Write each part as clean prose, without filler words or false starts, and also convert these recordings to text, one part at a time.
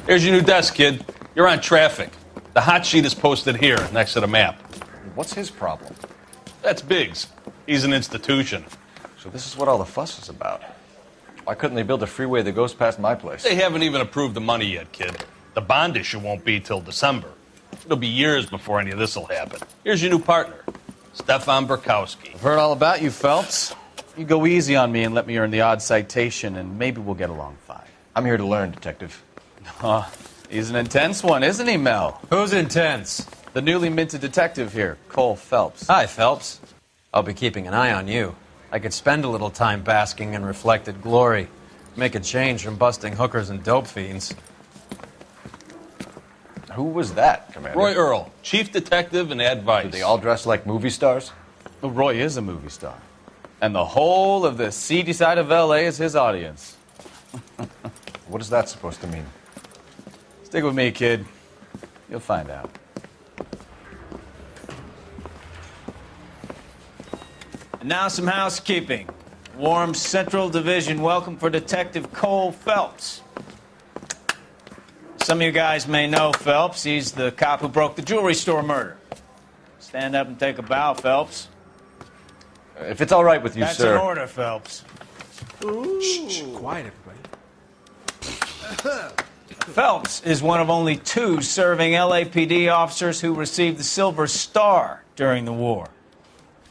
Here's your new desk, kid. You're on traffic. The hot sheet is posted here, next to the map. What's his problem? That's Biggs. He's an institution. So this is what all the fuss is about. Why couldn't they build a freeway that goes past my place? They haven't even approved the money yet, kid. The bond issue won't be till December. It'll be years before any of this will happen. Here's your new partner, Stefan Burkowski. I've heard all about you, Phelps. You go easy on me and let me earn the odd citation, and maybe we'll get along fine. I'm here to learn, Detective. He's an intense one, isn't he, Mel? Who's intense? The newly minted detective here, Cole Phelps. Hi, Phelps. I'll be keeping an eye on you. I could spend a little time basking in reflected glory. Make a change from busting hookers and dope fiends. Who was that, Commander? Roy Earl, chief detective and advice. Do they all dress like movie stars? Well, Roy is a movie star. And the whole of the seedy side of L.A. is his audience. What is that supposed to mean? Stick with me, kid. You'll find out. And now some housekeeping. Warm Central Division welcome for Detective Cole Phelps. Some of you guys may know Phelps. He's the cop who broke the jewelry store murder. Stand up and take a bow, Phelps. If it's all right with you, That's sir. That's an order, Phelps. Shh, quiet, everybody. Phelps is one of only 2 serving LAPD officers who received the Silver Star during the war.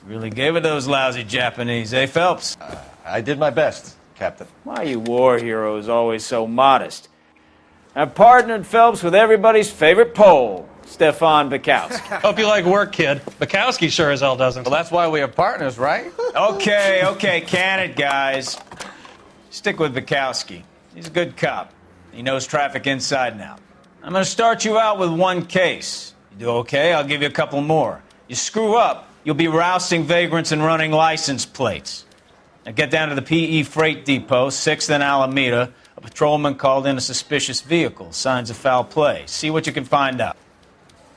Really gave it those lousy Japanese, eh, Phelps? I did my best, Captain. Why you war heroes always so modest? I've partnered Phelps with everybody's favorite Pole, Stefan Burkowski. Hope you like work, kid. Bukowski sure as hell doesn't. Well, that's why we have partners, right? Okay, can it, guys. Stick with Burkowski. He's a good cop. He knows traffic inside and out. I'm going to start you out with 1 case. You do okay, I'll give you a couple more. You screw up, you'll be rousting vagrants and running license plates. Now get down to the PE Freight Depot, 6th and Alameda. A patrolman called in a suspicious vehicle. Signs of foul play. See what you can find out.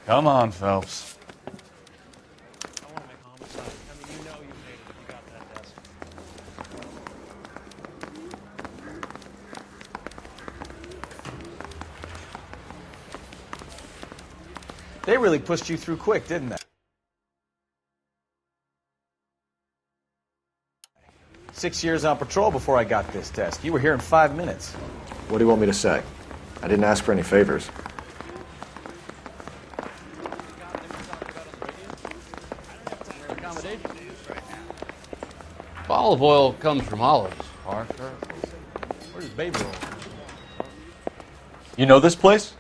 Come on, Phelps. I want to make homicide. I mean, you know you made it if you got that desk. They really pushed you through quick, didn't they? 6 years on patrol before I got this desk. You were here in 5 minutes. What do you want me to say? I didn't ask for any favors. Olive oil comes from olives, Parker. Where's baby oil? You know this place?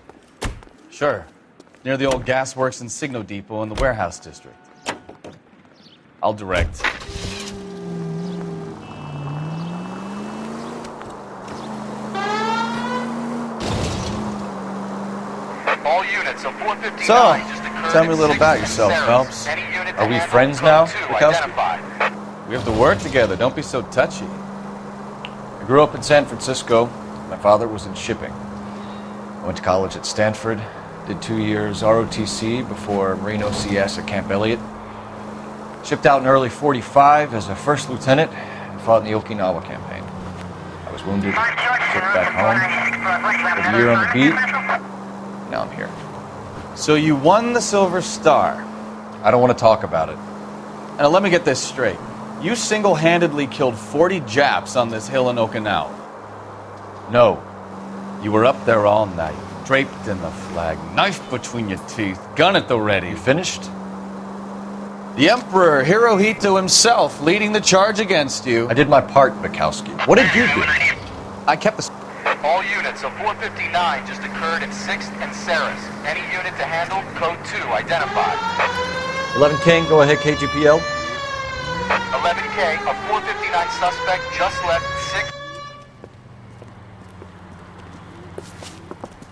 Sure. Near the old gasworks and Signo Depot in the warehouse district. I'll direct. All units of 459 So, just occurred tell me a in little 6th about and yourself, Sarah's. Phelps. Any unit Are to we handle friends code now, 2 Burkowski? identified. We have to work together. Don't be so touchy. I grew up in San Francisco. My father was in shipping. I went to college at Stanford, did 2 years ROTC before Marine OCS at Camp Elliott. Shipped out in early '45 as a first lieutenant and fought in the Okinawa campaign. I was wounded, shipped back home, did a year on the beat. Now I'm here. So you won the Silver Star. I don't want to talk about it. Now let me get this straight. You single-handedly killed 40 Japs on this hill in Okinawa. No. You were up there all night, draped in the flag, knife between your teeth, gun at the ready. You finished? The Emperor Hirohito himself leading the charge against you. I did my part, Bukowski. What did you do? I kept the... All units of 459 just occurred in 6th and Sarah's. Any unit to handle code 2 identified. 11 King, go ahead, KGPL. 11K, a 459 suspect just left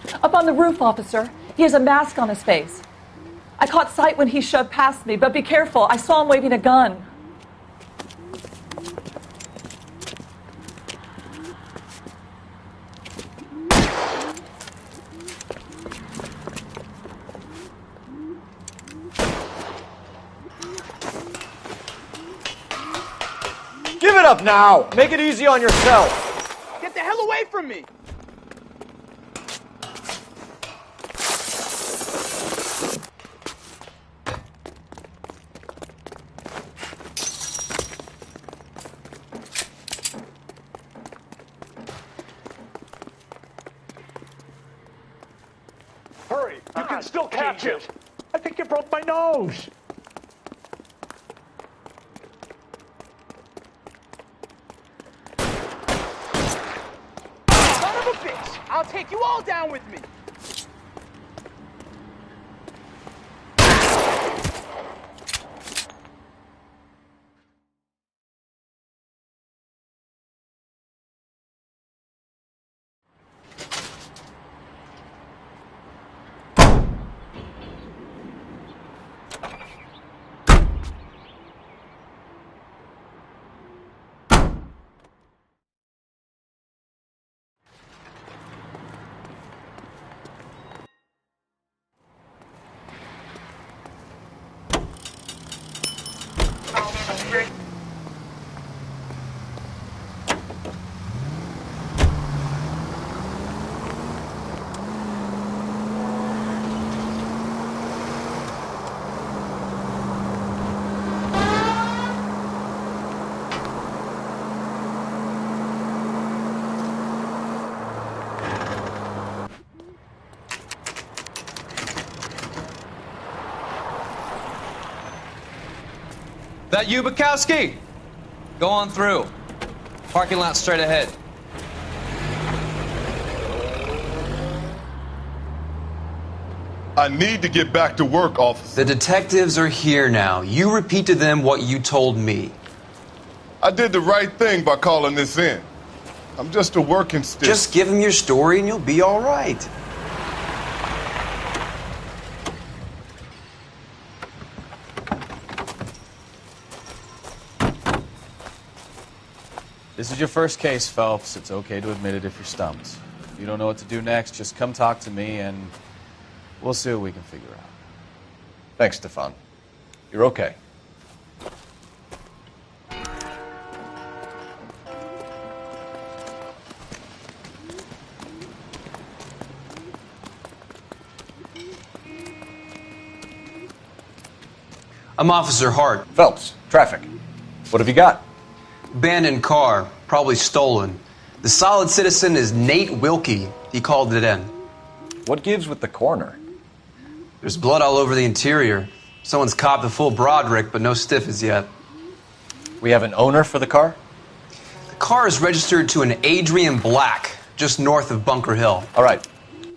6. Up on the roof, officer. He has a mask on his face. I caught sight when he shoved past me, but be careful. I saw him waving a gun. it up now! Make it easy on yourself! Get the hell away from me! Hurry! You can still catch it! I think you broke my nose! Son of a bitch! I'll take you all down with me! That you, Bukowski? Go on through. Parking lot straight ahead. I need to get back to work, officer. The detectives are here now. You repeat to them what you told me. I did the right thing by calling this in. I'm just a working stick. Just give them your story and you'll be all right. This is your first case, Phelps. It's okay to admit it if you're stumped. If you don't know what to do next, just come talk to me and we'll see what we can figure out. Thanks, Stefan. You're okay. I'm Officer Hart. Phelps, traffic. What have you got? Abandoned car, probably stolen. The solid citizen is Nate Wilkie. He called it in. What gives with the coroner? There's blood all over the interior. Someone's copped the full Broderick, but no stiff as yet. We have an owner for the car? The car is registered to an Adrian Black, just north of Bunker Hill. All right.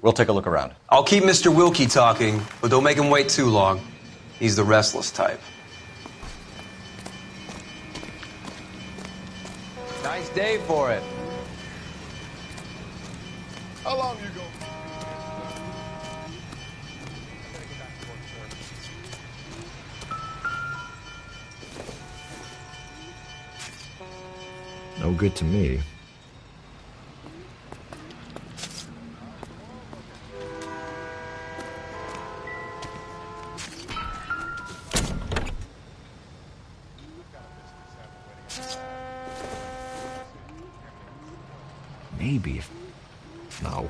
We'll take a look around. I'll keep Mr. Wilkie talking, but don't make him wait too long. He's the restless type. Nice day for it. How long you go? No good to me. Maybe if... No.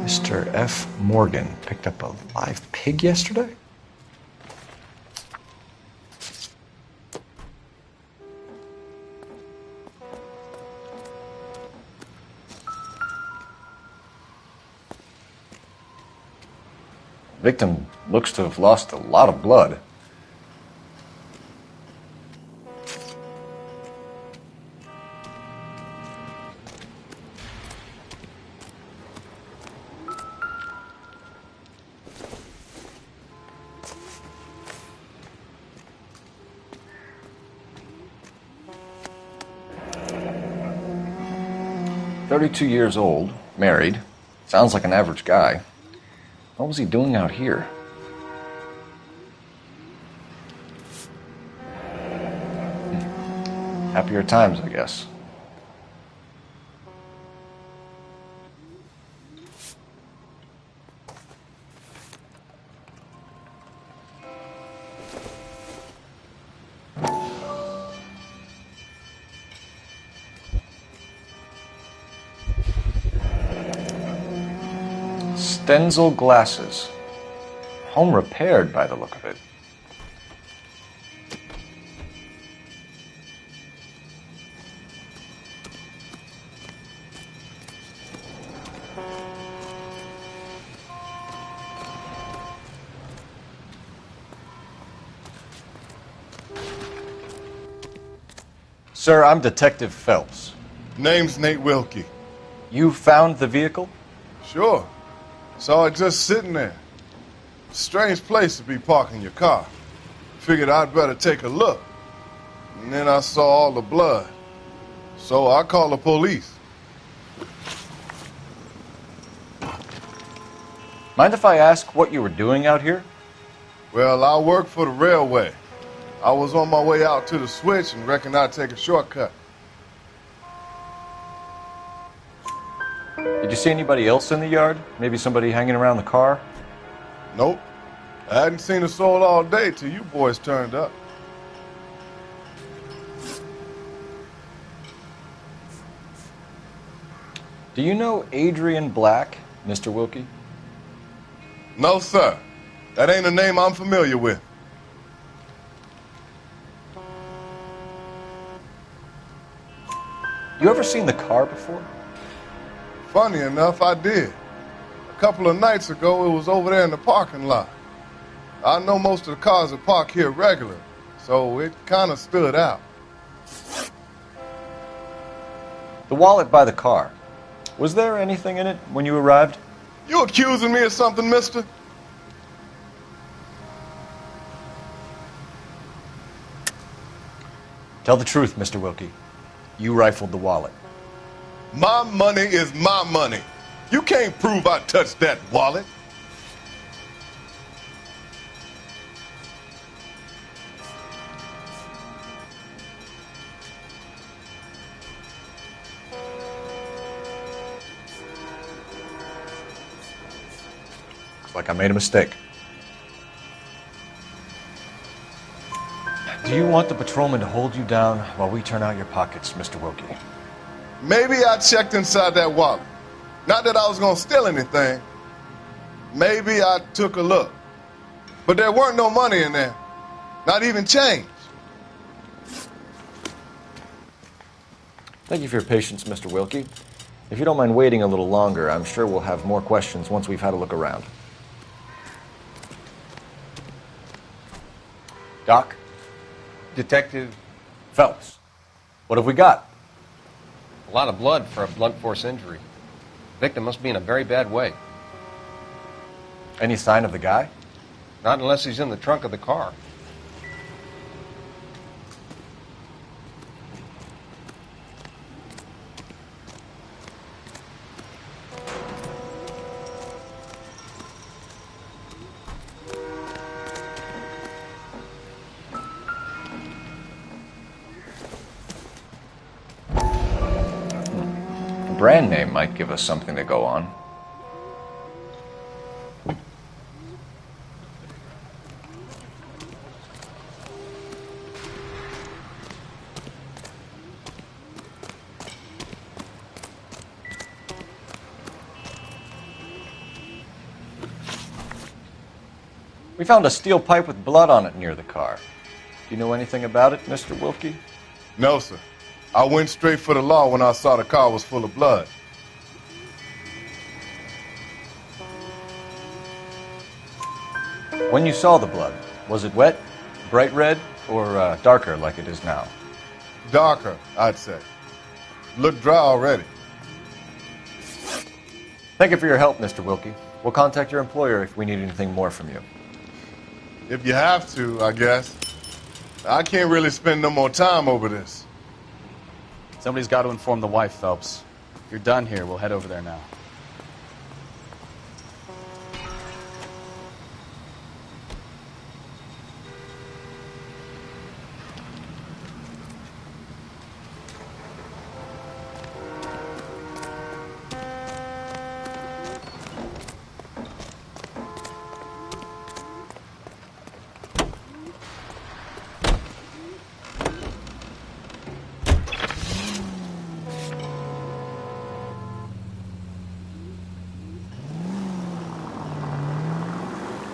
Mr. F. Morgan picked up a live pig yesterday? Victim looks to have lost a lot of blood. "32 years old, married. Sounds like an average guy. What was he doing out here?" Happier times, I guess. Stenzel glasses. Home repaired by the look of it. Sir, I'm Detective Phelps. Name's Nate Wilkie. You found the vehicle? Sure. Saw it just sitting there. Strange place to be parking your car. Figured I'd better take a look. And then I saw all the blood. So I called the police. Mind if I ask what you were doing out here? Well, I work for the railway. I was on my way out to the switch and reckoned I'd take a shortcut. Did you see anybody else in the yard? Maybe somebody hanging around the car? Nope. I hadn't seen a soul all day till you boys turned up. Do you know Adrian Black, Mr. Wilkie? No, sir. That ain't a name I'm familiar with. You ever seen the car before? Funny enough, I did. A couple of nights ago, it was over there in the parking lot. I know most of the cars are parked here regular, so it kind of stood out. The wallet by the car. Was there anything in it when you arrived? You accusing me of something, mister? Tell the truth, Mr. Wilkie. You rifled the wallet. My money is my money. You can't prove I touched that wallet. Looks like I made a mistake. Do you want the patrolman to hold you down while we turn out your pockets, Mr. Wilkie? Maybe I checked inside that wallet. Not that I was going to steal anything. Maybe I took a look. But there weren't no money in there. Not even change. Thank you for your patience, Mr. Wilkie. If you don't mind waiting a little longer, I'm sure we'll have more questions once we've had a look around. Doc? Detective Phelps. What have we got? A lot of blood for a blunt force injury. Victim must be in a very bad way. Any sign of the guy? Not unless he's in the trunk of the car. Brand name might give us something to go on. We found a steel pipe with blood on it near the car. Do you know anything about it, Mr. Wilkie? No, sir. I went straight for the law when I saw the car was full of blood. When you saw the blood, was it wet, bright red, or darker like it is now? Darker, I'd say. Looked dry already. Thank you for your help, Mr. Wilkie. We'll contact your employer if we need anything more from you. If you have to, I guess. I can't really spend no more time over this. Somebody's got to inform the wife, Phelps. If you're done here, we'll head over there now.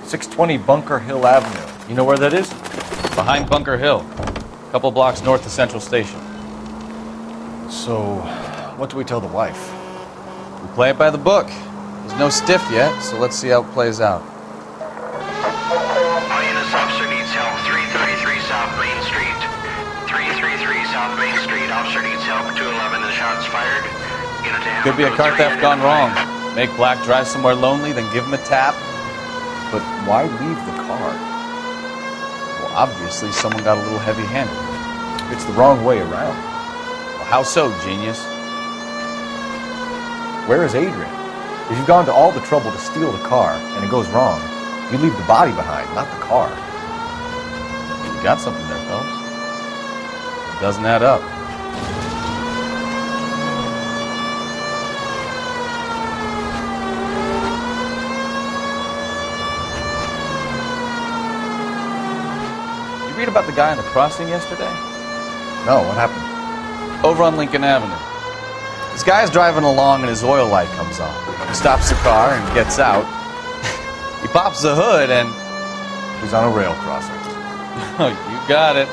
620 Bunker Hill Avenue. You know where that is? Behind Bunker Hill, a couple blocks north of Central Station. So, what do we tell the wife? We play it by the book. There's no stiff yet, so let's see how it plays out. All units, officer needs help. 333 South Main Street. 333 South Main Street. Officer needs help. 211, the shots fired. Unit to Could be a car theft gone wrong. Make Black drive somewhere lonely, then give him a tap. But why leave the car? Well, obviously someone got a little heavy-handed. It's the wrong way around. Well, how so, genius? Where is Adrian? If you've gone to all the trouble to steal the car and it goes wrong, you leave the body behind, not the car. You got something there, Phelps. It doesn't add up. You read about the guy on the crossing yesterday? No, what happened? Over on Lincoln Avenue. This guy's driving along and his oil light comes on. He stops the car and gets out. He pops the hood and... He's on a rail crossing. Oh, you got it.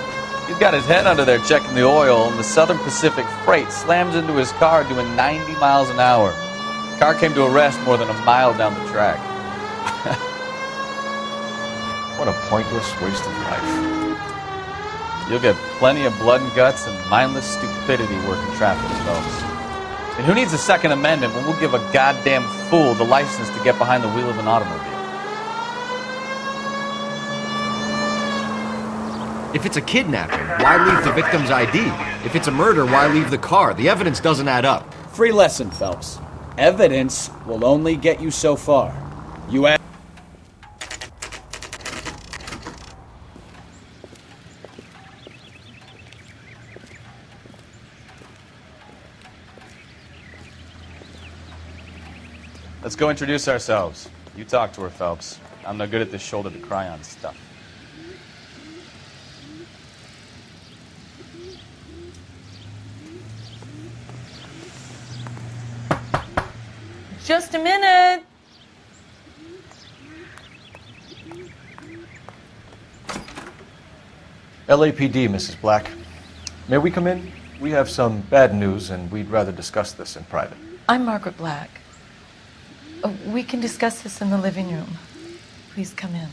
He's got his head under there checking the oil, and the Southern Pacific Freight slams into his car doing 90 miles an hour. The car came to a rest more than a mile down the track. What a pointless waste of life. You'll get plenty of blood and guts and mindless stupidity working traffic, folks. And who needs a Second Amendment when we'll give a goddamn fool the license to get behind the wheel of an automobile? If it's a kidnapping, why leave the victim's ID? If it's a murder, why leave the car? The evidence doesn't add up. Free lesson, Phelps. Evidence will only get you so far. You add... Let's go introduce ourselves. You talk to her, Phelps. I'm no good at this shoulder to cry on stuff. Just a minute. LAPD, Mrs. Black. May we come in? We have some bad news, and we'd rather discuss this in private. I'm Margaret Black. We can discuss this in the living room. Please come in.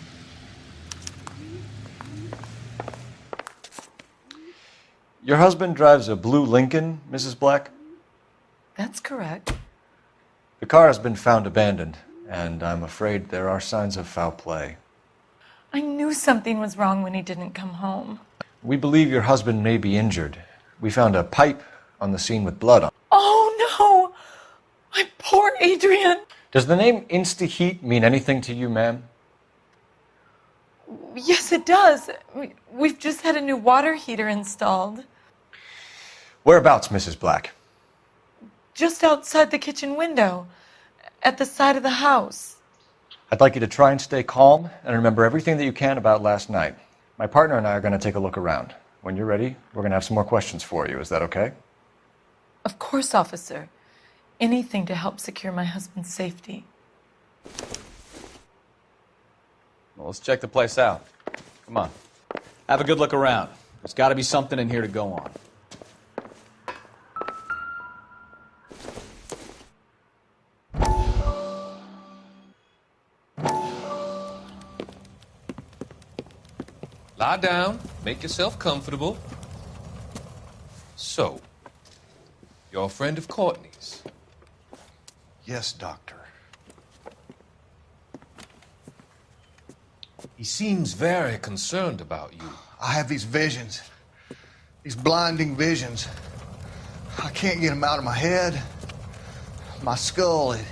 Your husband drives a blue Lincoln, Mrs. Black? That's correct. The car has been found abandoned, and I'm afraid there are signs of foul play. I knew something was wrong when he didn't come home. We believe your husband may be injured. We found a pipe on the scene with blood on it. Oh, no! My poor Adrian! Does the name Insta-Heat mean anything to you, ma'am? Yes, it does. We've just had a new water heater installed. Whereabouts, Mrs. Black? Just outside the kitchen window, at the side of the house. I'd like you to try and stay calm and remember everything that you can about last night. My partner and I are going to take a look around. When you're ready, we're going to have some more questions for you. Is that okay? Of course, officer. Anything to help secure my husband's safety. Well, let's check the place out. Come on. Have a good look around. There's got to be something in here to go on. Lie down, make yourself comfortable. So, you're a friend of Courtney's? Yes, Doctor. He seems very concerned about you. I have these visions. These blinding visions. I can't get them out of my head. My skull, it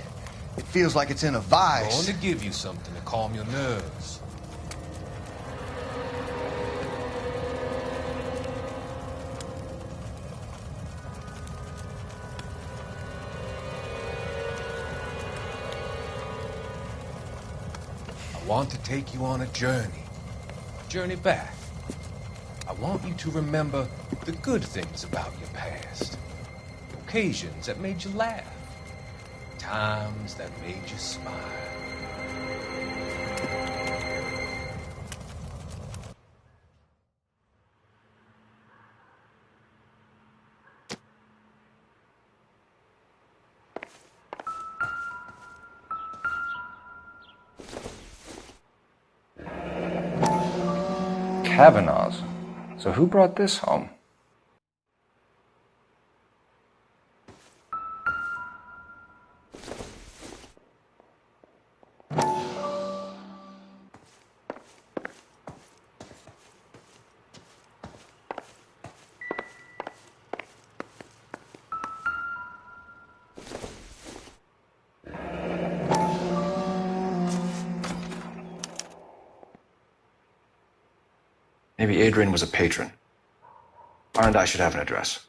feels like it's in a vice. I want to give you something to calm your nerves. I want to take you on a journey back. I want you to remember the good things about your past, occasions that made you laugh, times that made you smile. Kavanaugh's. So who brought this home? Maybe Adrian was a patron. R&I should have an address.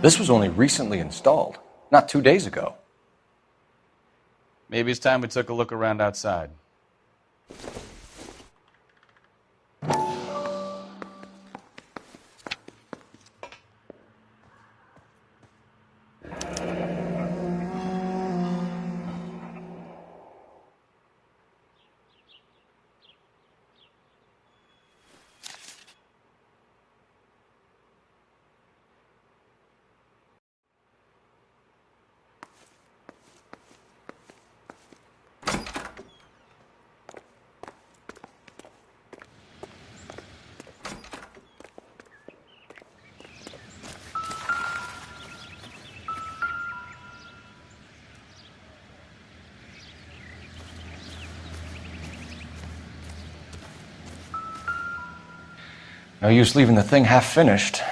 This was only recently installed, not 2 days ago. Maybe it's time we took a look around outside. No use leaving the thing half finished.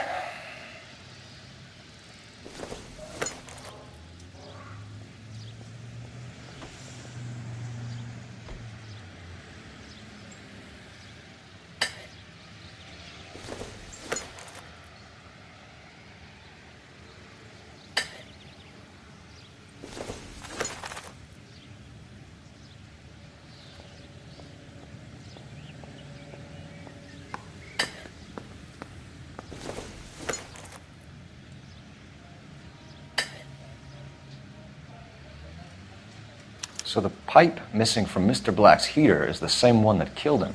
So the pipe missing from Mr. Black's heater is the same one that killed him.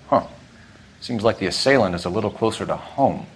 Huh. Seems like the assailant is a little closer to home.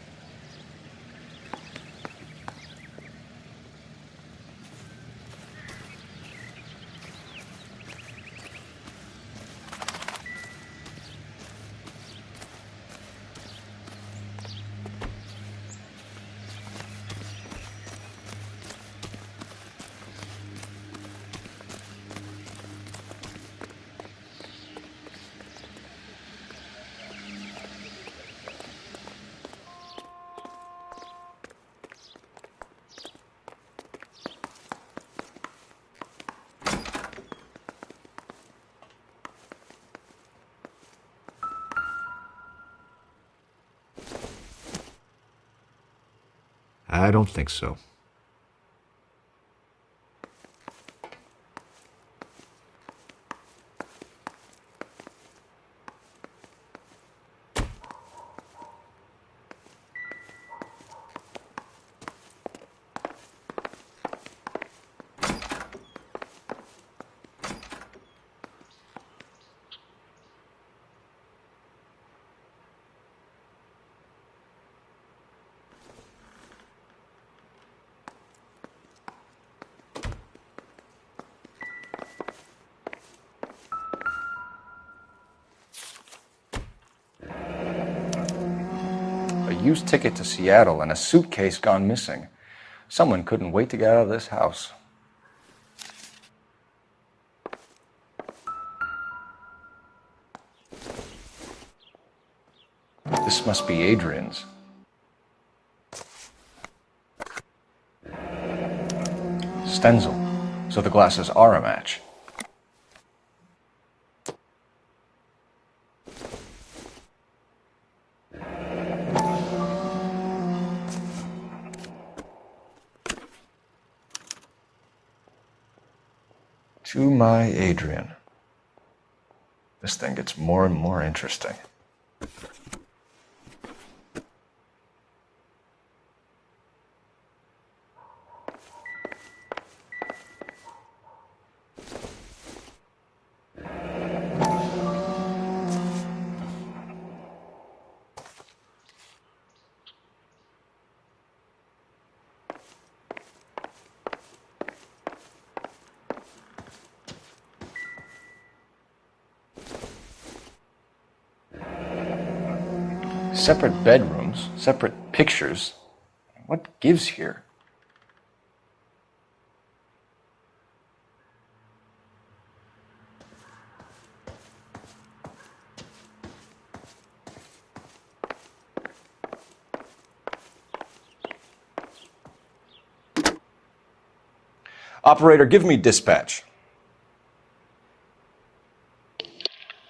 I don't think so. A used ticket to Seattle and a suitcase gone missing. Someone couldn't wait to get out of this house. This must be Adrian's. Stenzel. So the glasses are a match. To my Adrian. This thing gets more and more interesting. Separate bedrooms, separate pictures. What gives here? Operator, give me dispatch.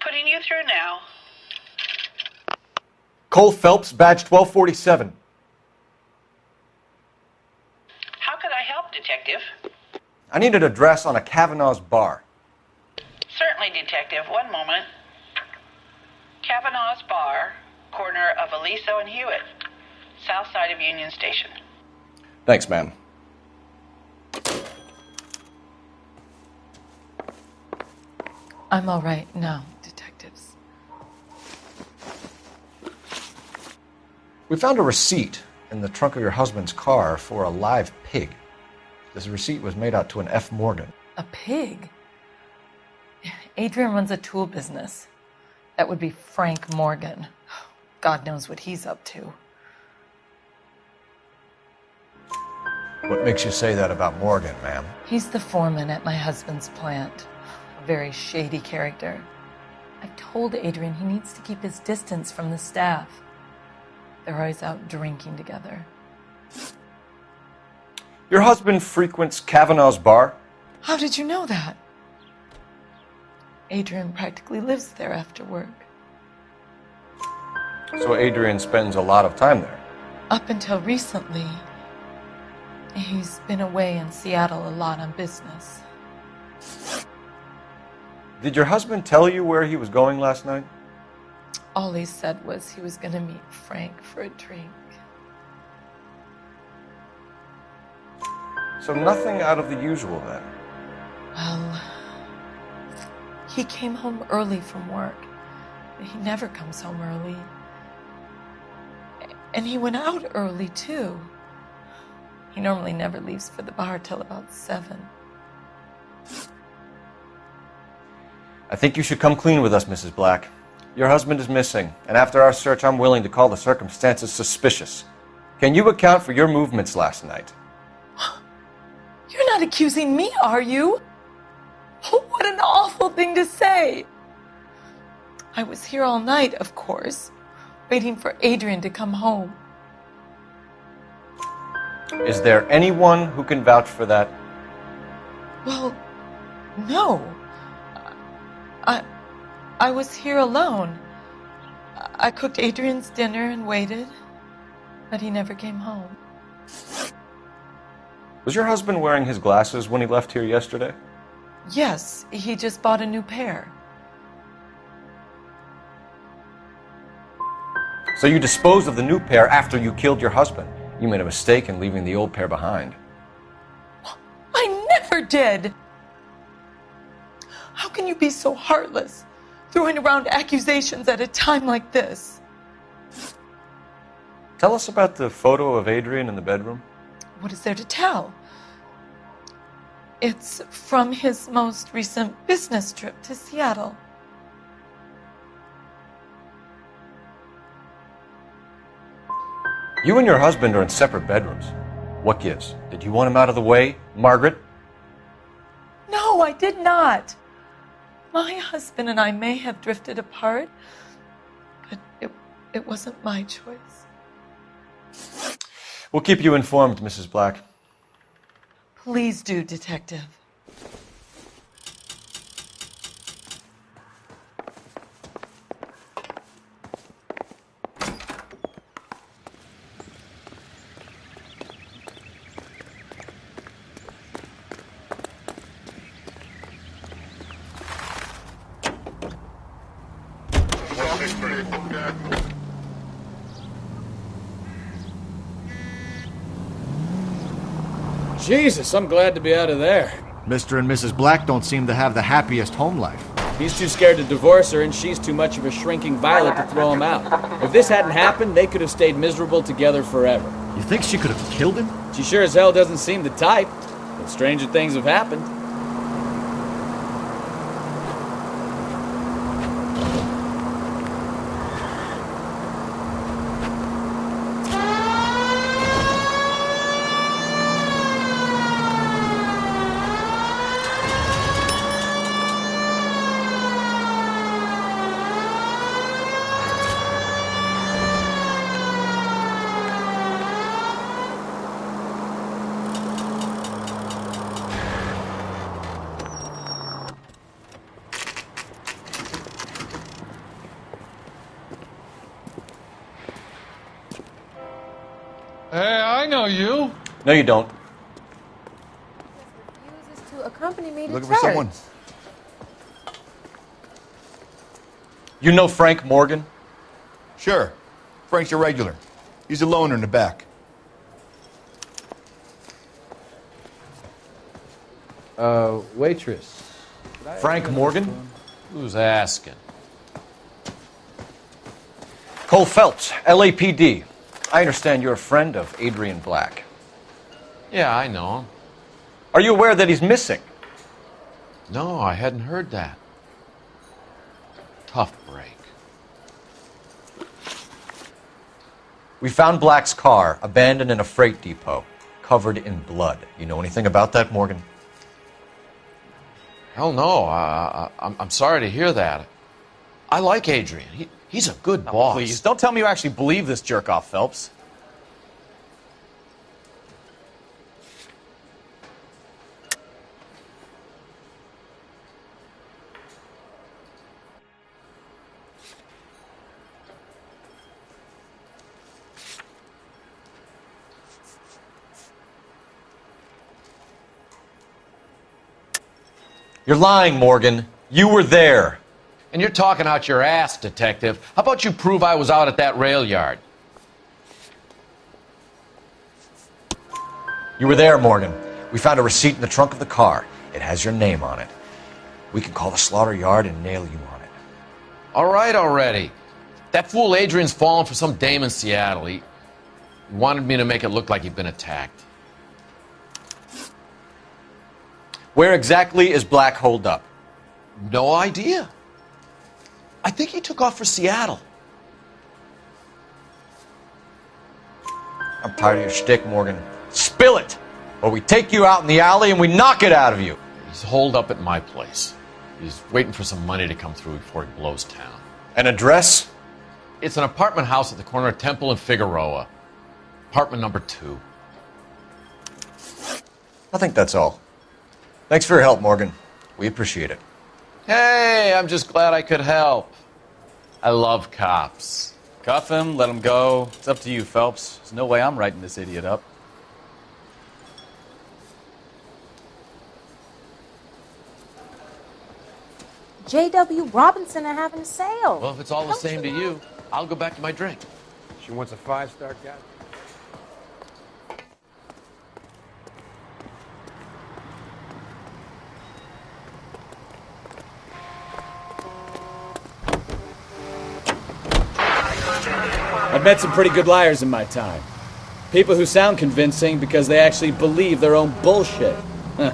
Putting you through now. Cole Phelps, badge 1247. How could I help, Detective? I need an address on a Kavanaugh's bar. Certainly, Detective. One moment. Kavanaugh's Bar, corner of Aliso and Hewitt, south side of Union Station. Thanks, ma'am. I'm all right now, detectives. We found a receipt in the trunk of your husband's car for a live pig. This receipt was made out to an F. Morgan. A pig? Adrian runs a tool business. That would be Frank Morgan. God knows what he's up to. What makes you say that about Morgan, ma'am? He's the foreman at my husband's plant. A very shady character. I've told Adrian he needs to keep his distance from the staff. They're always out drinking together. Your husband frequents Kavanaugh's bar? How did you know that? Adrian practically lives there after work. So Adrian spends a lot of time there? Up until recently, he's been away in Seattle a lot on business. Did your husband tell you where he was going last night? All he said was he was going to meet Frank for a drink. So nothing out of the usual then? Well, he came home early from work. He never comes home early. And he went out early, too. He normally never leaves for the bar till about 7. I think you should come clean with us, Mrs. Black. Your husband is missing, and after our search, I'm willing to call the circumstances suspicious. Can you account for your movements last night? You're not accusing me, are you? What an awful thing to say. I was here all night, of course, waiting for Adrian to come home. Is there anyone who can vouch for that? Well, no. I was here alone. I cooked Adrian's dinner and waited, but he never came home. Was your husband wearing his glasses when he left here yesterday? Yes, he just bought a new pair. So you disposed of the new pair after you killed your husband. You made a mistake in leaving the old pair behind. I never did! How can you be so heartless, throwing around accusations at a time like this? Tell us about the photo of Adrian in the bedroom. What is there to tell? It's from his most recent business trip to Seattle. You and your husband are in separate bedrooms. What gives? Did you want him out of the way, Margaret? No, I did not. My husband and I may have drifted apart, but it wasn't my choice. We'll keep you informed, Mrs. Black. Please do, Detective. Jesus, I'm glad to be out of there. Mr. and Mrs. Black don't seem to have the happiest home life. He's too scared to divorce her, and she's too much of a shrinking violet to throw him out. If this hadn't happened, they could have stayed miserable together forever. You think she could have killed him? She sure as hell doesn't seem the type, but stranger things have happened. Hey, I know you. No, you don't. Refuses to accompany me to Looking church. for someone? You know Frank Morgan? Sure. Frank's a regular. He's a loner in the back. Waitress. Frank Morgan? Who's asking? Cole Phelps, LAPD. I understand you're a friend of Adrian Black. Yeah, I know him. Are you aware that he's missing? No, I hadn't heard that. Tough break. We found Black's car abandoned in a freight depot, covered in blood. You know anything about that, Morgan? Hell no. I'm sorry to hear that. I like Adrian. He's a good boss. Please, don't tell me you actually believe this jerk-off, Phelps. You're lying, Morgan. You were there. And you're talking out your ass, detective. How about you prove I was out at that rail yard? You were there, Morgan. We found a receipt in the trunk of the car. It has your name on it. We can call the slaughter yard and nail you on it. All right already. That fool Adrian's fallen for some dame in Seattle. He wanted me to make it look like he'd been attacked. Where exactly is Black holed up? No idea. I think he took off for Seattle. I'm tired of your shtick, Morgan. Spill it! Or we take you out in the alley and we knock it out of you. He's holed up at my place. He's waiting for some money to come through before he blows town. An address? It's an apartment house at the corner of Temple and Figueroa. Apartment number 2. I think that's all. Thanks for your help, Morgan. We appreciate it. Hey, I'm just glad I could help. I love cops. Cuff him, let him go. It's up to you, Phelps. There's no way I'm writing this idiot up. J.W. Robinson are having a sale. Well, if it's all the same to you, I'll go back to my drink. She wants a 5-star guy. I've met some pretty good liars in my time. People who sound convincing because they actually believe their own bullshit. That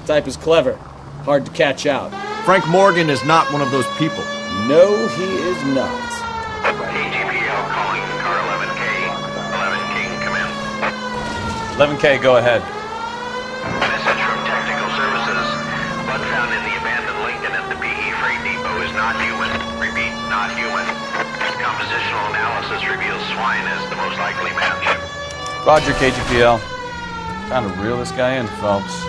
type is clever. Hard to catch out. Frank Morgan is not one of those people. No, he is not. AGPL calling car 11K. 11K, come in. 11K, go ahead. Message from Technical Services. Blood found in the abandoned Lincoln at the PE Freight Depot is not human. Repeat, not human. Compositional analysis reveals swine as the most likely match. Roger, KGPL. Trying to reel this guy in, Phelps.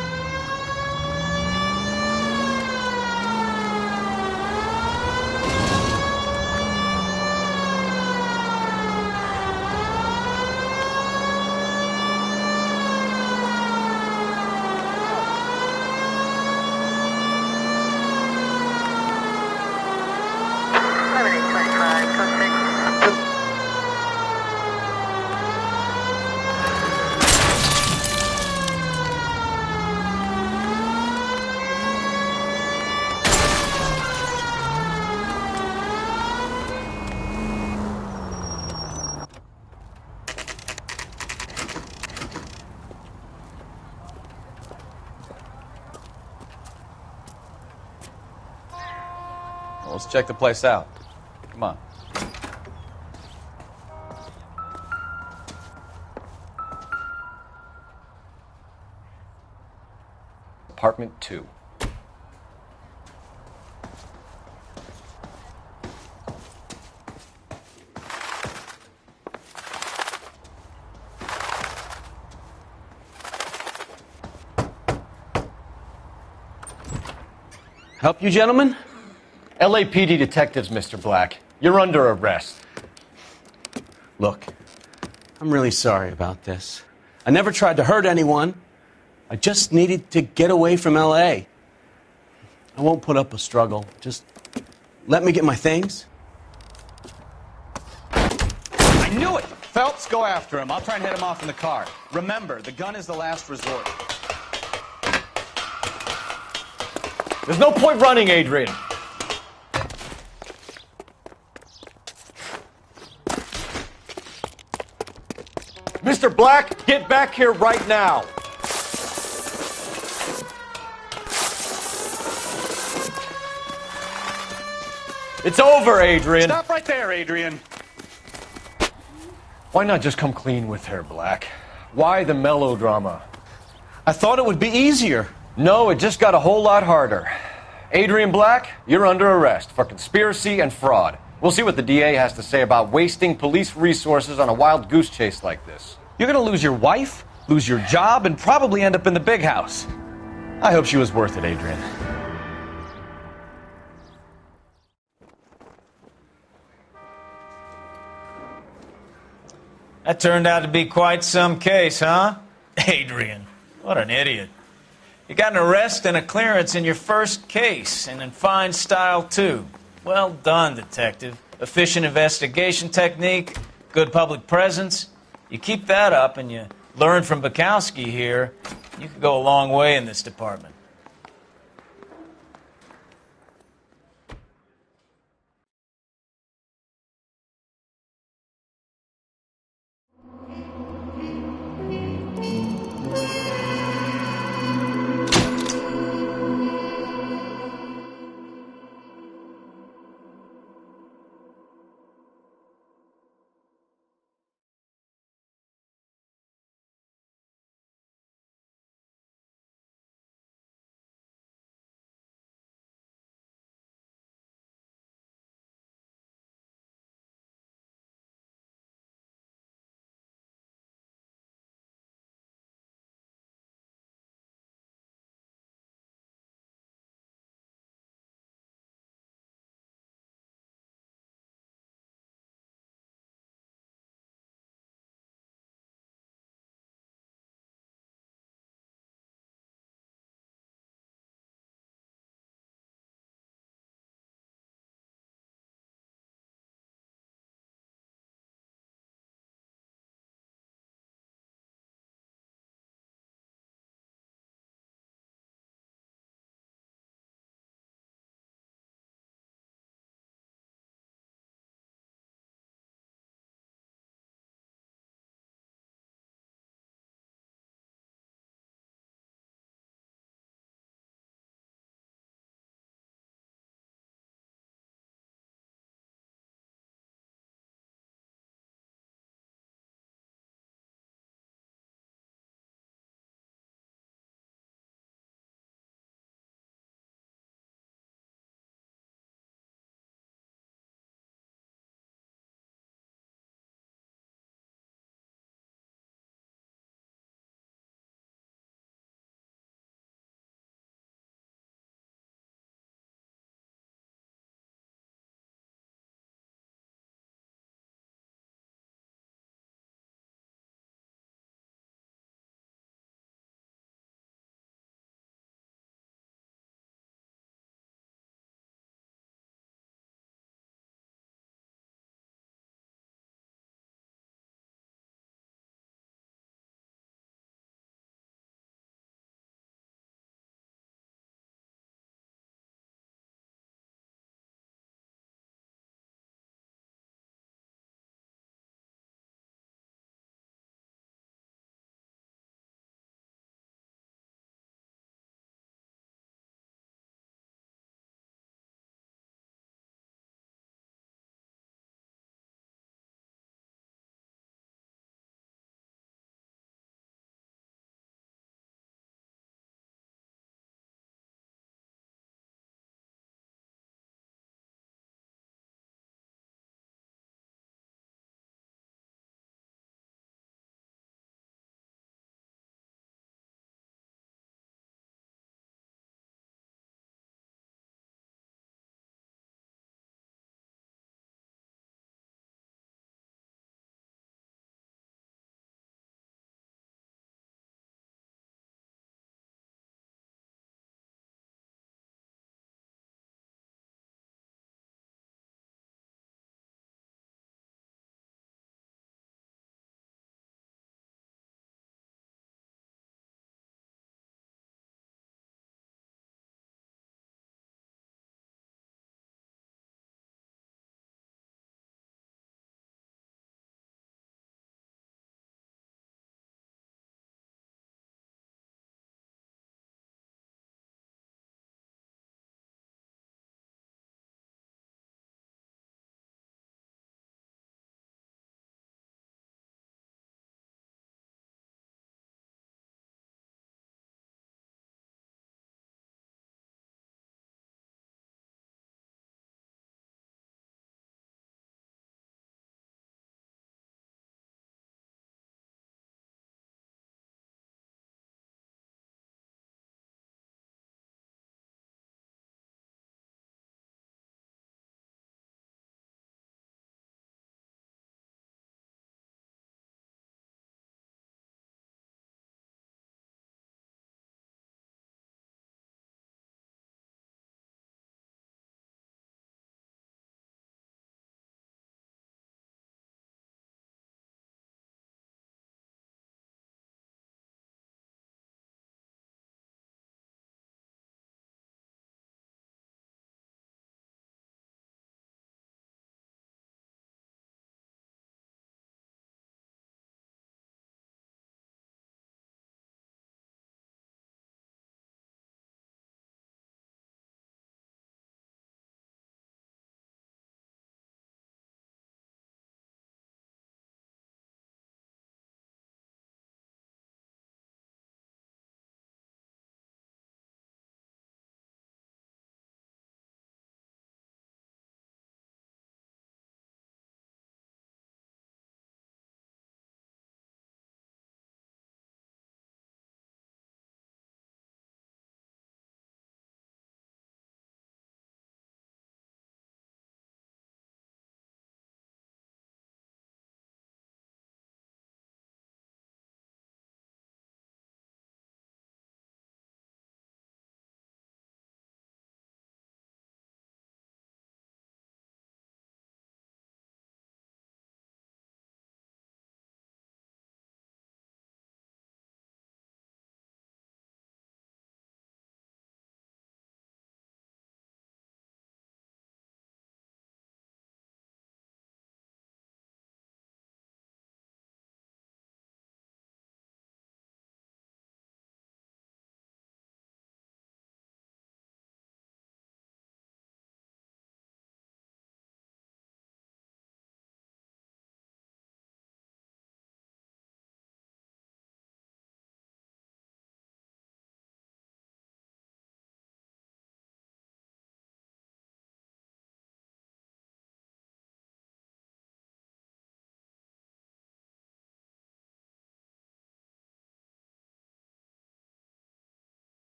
Well, let's check the place out. Come on. Apartment 2. Help you, gentlemen? LAPD detectives, Mr. Black. You're under arrest. Look, I'm really sorry about this. I never tried to hurt anyone. I just needed to get away from L.A. I won't put up a struggle. Just let me get my things. I knew it! Phelps, go after him. I'll try and head him off in the car. Remember, the gun is the last resort. There's no point running, Adrian. Mr. Black, get back here right now. It's over, Adrian. Stop right there, Adrian. Why not just come clean with her, Black? Why the melodrama? I thought it would be easier. No, it just got a whole lot harder. Adrian Black, you're under arrest for conspiracy and fraud. We'll see what the DA has to say about wasting police resources on a wild goose chase like this. You're gonna lose your wife, lose your job, and probably end up in the big house. I hope she was worth it, Adrian. That turned out to be quite some case, huh? Adrian, what an idiot. You got an arrest and a clearance in your first case, and in fine style, too. Well done, detective. Efficient investigation technique, good public presence. You keep that up and you learn from Bukowski here, you could go a long way in this department.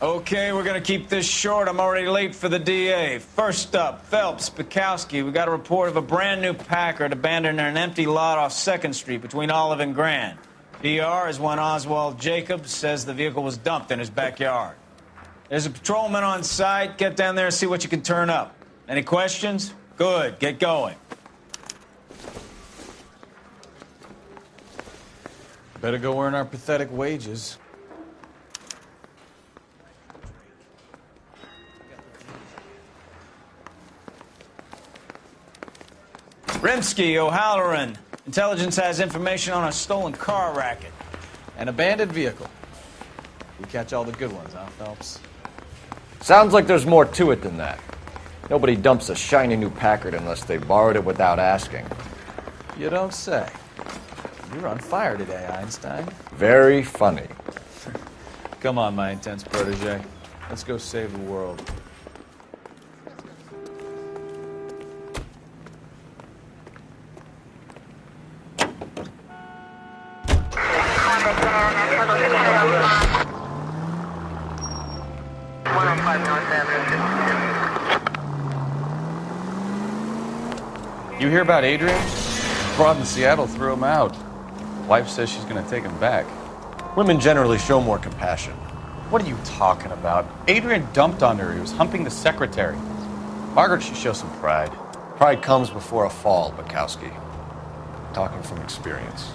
Okay, we're gonna keep this short. I'm already late for the DA. First up, Phelps, Bukowski. We got a report of a brand new Packard abandoned in an empty lot off 2nd Street between Olive and Grand. PR is one Oswald Jacobs says the vehicle was dumped in his backyard. There's a patrolman on site. Get down there and see what you can turn up. Any questions? Good, get going. Better go earn our pathetic wages. Rimsky, O'Halloran. Intelligence has information on a stolen car racket. An abandoned vehicle. We catch all the good ones, huh, Phelps? Sounds like there's more to it than that. Nobody dumps a shiny new Packard unless they borrowed it without asking. You don't say. You're on fire today, Einstein. Very funny. Come on, my intense protege. Let's go save the world. You hear about Adrian? Broad in Seattle threw him out. Wife says she's going to take him back. Women generally show more compassion. What are you talking about? Adrian dumped on her. He was humping the secretary. Margaret should show some pride. Pride comes before a fall, Bukowski. Talking from experience.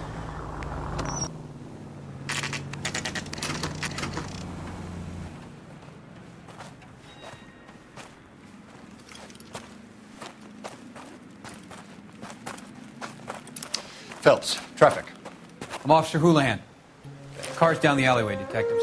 Phelps, traffic. I'm Officer Houlihan. Car's down the alleyway, detectives.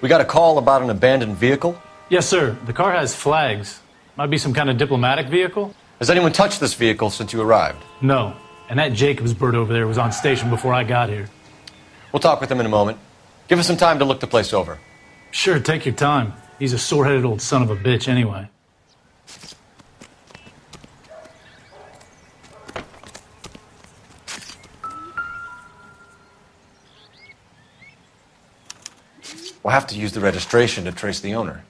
We got a call about an abandoned vehicle? Yes, sir. The car has flags. Might be some kind of diplomatic vehicle. Has anyone touched this vehicle since you arrived? No. And that Jacobs bird over there was on station before I got here. We'll talk with him in a moment. Give us some time to look the place over. Sure, take your time. He's a sore-headed old son of a bitch anyway. We'll have to use the registration to trace the owner.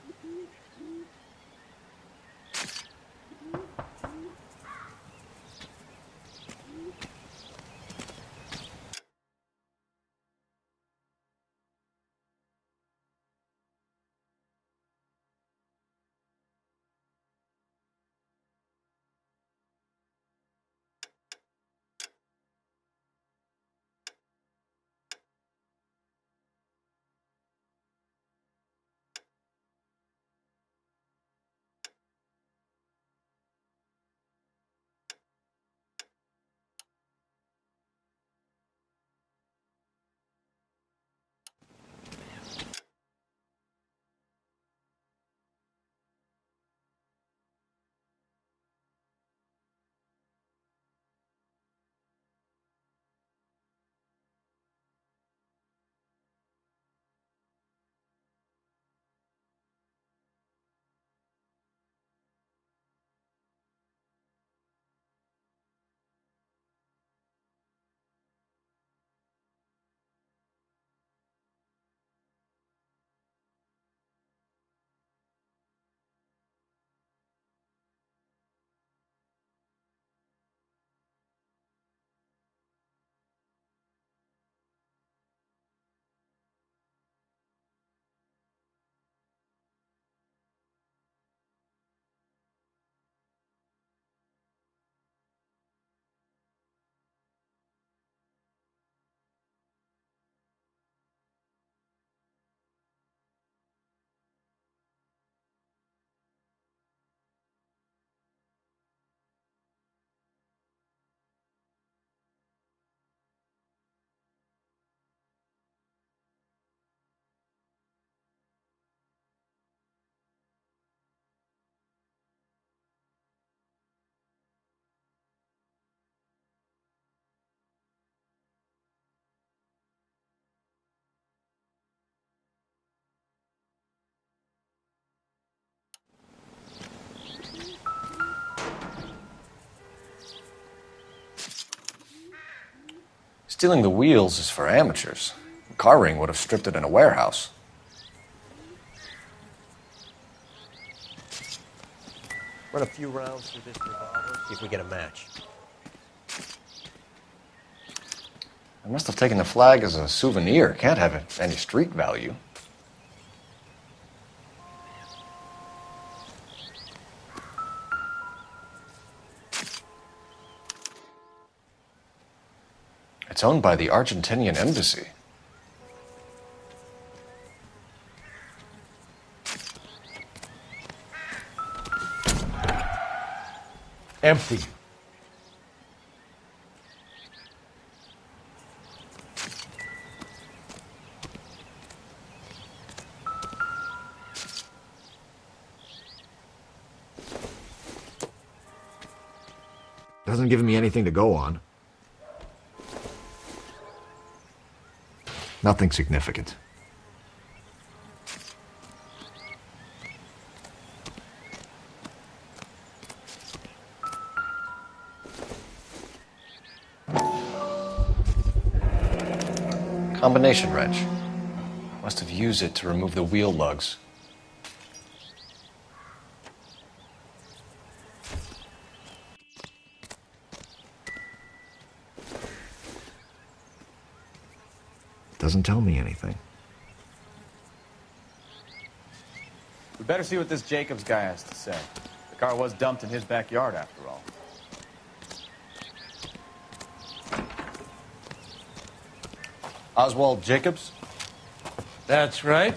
Stealing the wheels is for amateurs. A car ring would have stripped it in a warehouse. Run a few rounds through this revolver, see if we get a match. I must have taken the flag as a souvenir. Can't have any street value. It's owned by the Argentinian embassy. Empty. Doesn't give me anything to go on. Nothing significant. Combination wrench. Must have used it to remove the wheel lugs. Doesn't tell me anything. We better see what this Jacobs guy has to say. The car was dumped in his backyard, after all. Oswald Jacobs? That's right.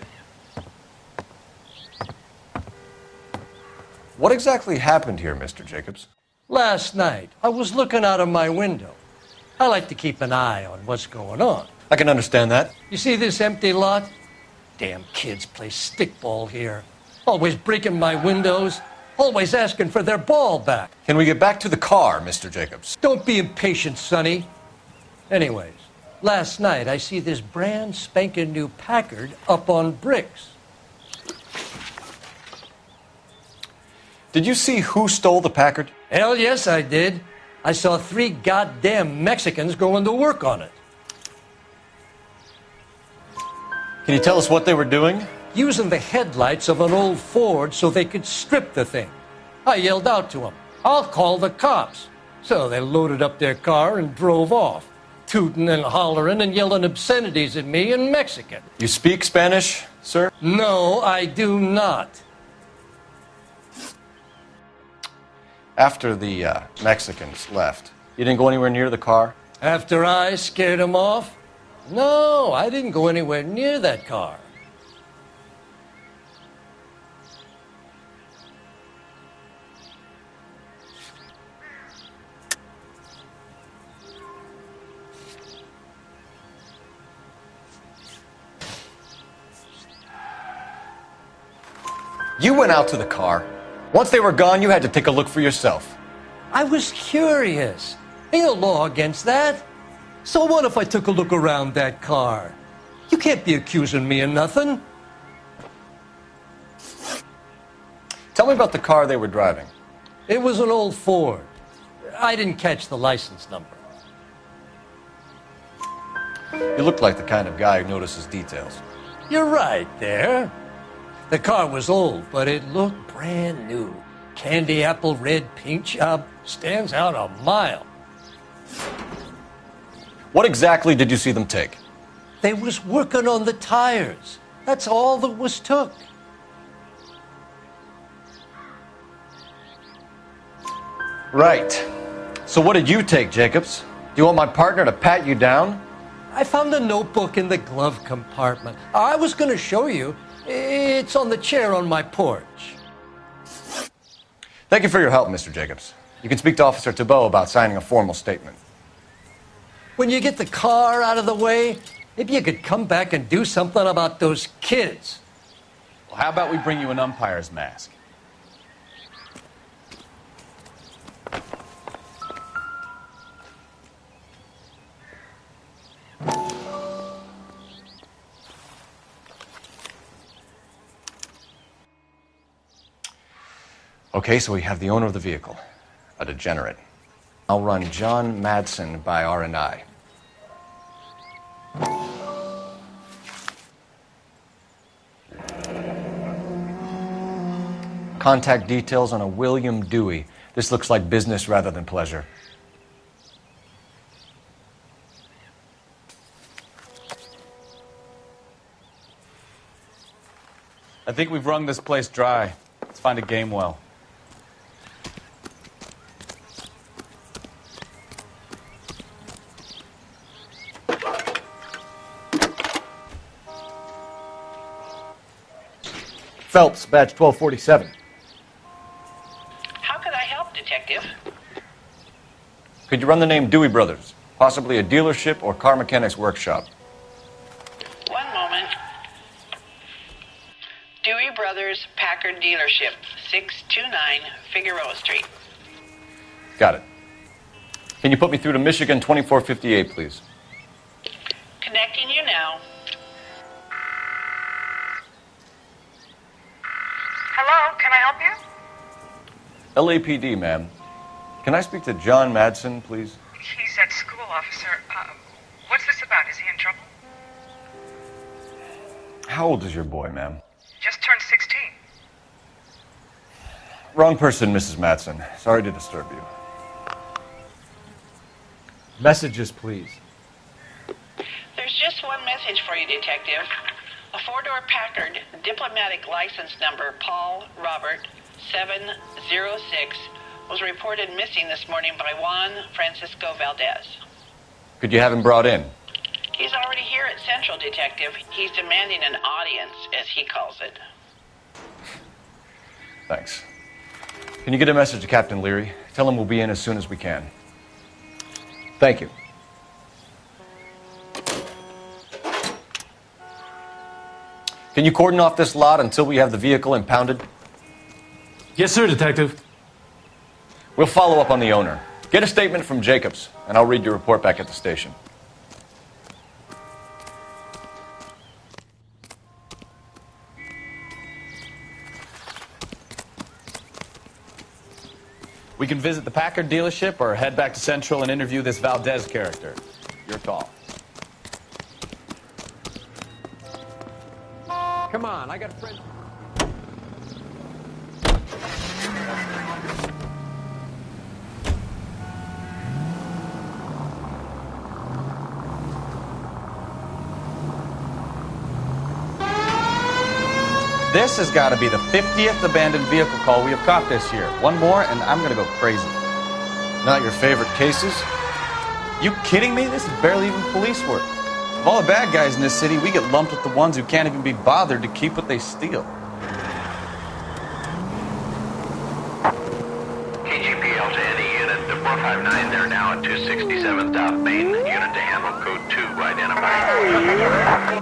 What exactly happened here, Mr. Jacobs? Last night, I was looking out of my window. I like to keep an eye on what's going on. I can understand that. You see this empty lot? Damn kids play stickball here. Always breaking my windows. Always asking for their ball back. Can we get back to the car, Mr. Jacobs? Don't be impatient, Sonny. Anyways, last night I see this brand spanking new Packard up on bricks. Did you see who stole the Packard? Hell yes, I did. I saw 3 goddamn Mexicans going to work on it. Can you tell us what they were doing? Using the headlights of an old Ford so they could strip the thing. I yelled out to them, "I'll call the cops." So they loaded up their car and drove off, tooting and hollering and yelling obscenities at me in Mexican. You speak Spanish, sir? No, I do not. After the Mexicans left, you didn't go anywhere near the car? After I scared them off? No, I didn't go anywhere near that car. You went out to the car. Once they were gone, you had to take a look for yourself. I was curious. Ain't no law against that. So what if I took a look around that car? You can't be accusing me of nothing. Tell me about the car they were driving. It was an old Ford. I didn't catch the license number. You look like the kind of guy who notices details. You're right there. The car was old, but it looked brand new. Candy apple red paint job stands out a mile. What exactly did you see them take? They was working on the tires. That's all that was took. Right. So what did you take, Jacobs? Do you want my partner to pat you down? I found a notebook in the glove compartment. I was going to show you. It's on the chair on my porch. Thank you for your help, Mr. Jacobs. You can speak to Officer Thibault about signing a formal statement. When you get the car out of the way, maybe you could come back and do something about those kids. Well, how about we bring you an umpire's mask? Okay, so we have the owner of the vehicle, a degenerate. I'll run John Madsen by R&I. Contact details on a William Dewey. This looks like business rather than pleasure. I think we've wrung this place dry. Let's find a game well. Phelps, badge 1247. How could I help, Detective? Could you run the name Dewey Brothers? Possibly a dealership or car mechanics workshop. One moment. Dewey Brothers Packard Dealership, 629 Figueroa Street. Got it. Can you put me through to Michigan 2458, please? Connecting you now. Hello, can I help you? LAPD, ma'am. Can I speak to John Madsen, please? He's at school, officer. What's this about? Is he in trouble? How old is your boy, ma'am? Just turned 16. Wrong person, Mrs. Madsen. Sorry to disturb you. Messages, please. There's just one message for you, Detective. A four-door Packard, diplomatic license number Paul Robert 706, was reported missing this morning by Juan Francisco Valdez. Could you have him brought in? He's already here at Central, Detective. He's demanding an audience, as he calls it. Thanks. Can you get a message to Captain Leary? Tell him we'll be in as soon as we can. Thank you. Can you cordon off this lot until we have the vehicle impounded? Yes, sir, Detective. We'll follow up on the owner. Get a statement from Jacobs, and I'll read your report back at the station. We can visit the Packard dealership or head back to Central and interview this Valdez character. Your call. Come on, I got a friend. This has got to be the 50th abandoned vehicle call we have caught this year. One more, and I'm going to go crazy. Not your favorite cases? You kidding me? This is barely even police work. Of all the bad guys in this city, we get lumped with the ones who can't even be bothered to keep what they steal. KGPL to any unit. The 459, they're now at 267 South Main. Unit to handle code 2 identified.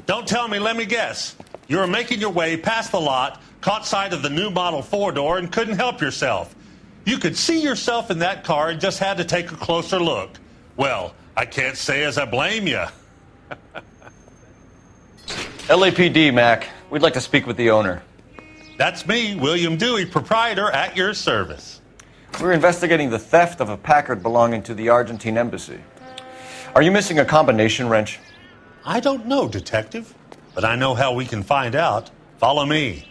Don't tell me, let me guess. You were making your way past the lot, caught sight of the new model four-door, and couldn't help yourself. You could see yourself in that car and just had to take a closer look. Well, I can't say as I blame you. LAPD, Mac. We'd like to speak with the owner. That's me, William Dewey, proprietor, at your service. We're investigating the theft of a Packard belonging to the Argentine embassy. Are you missing a combination wrench? I don't know, Detective, but I know how we can find out. Follow me.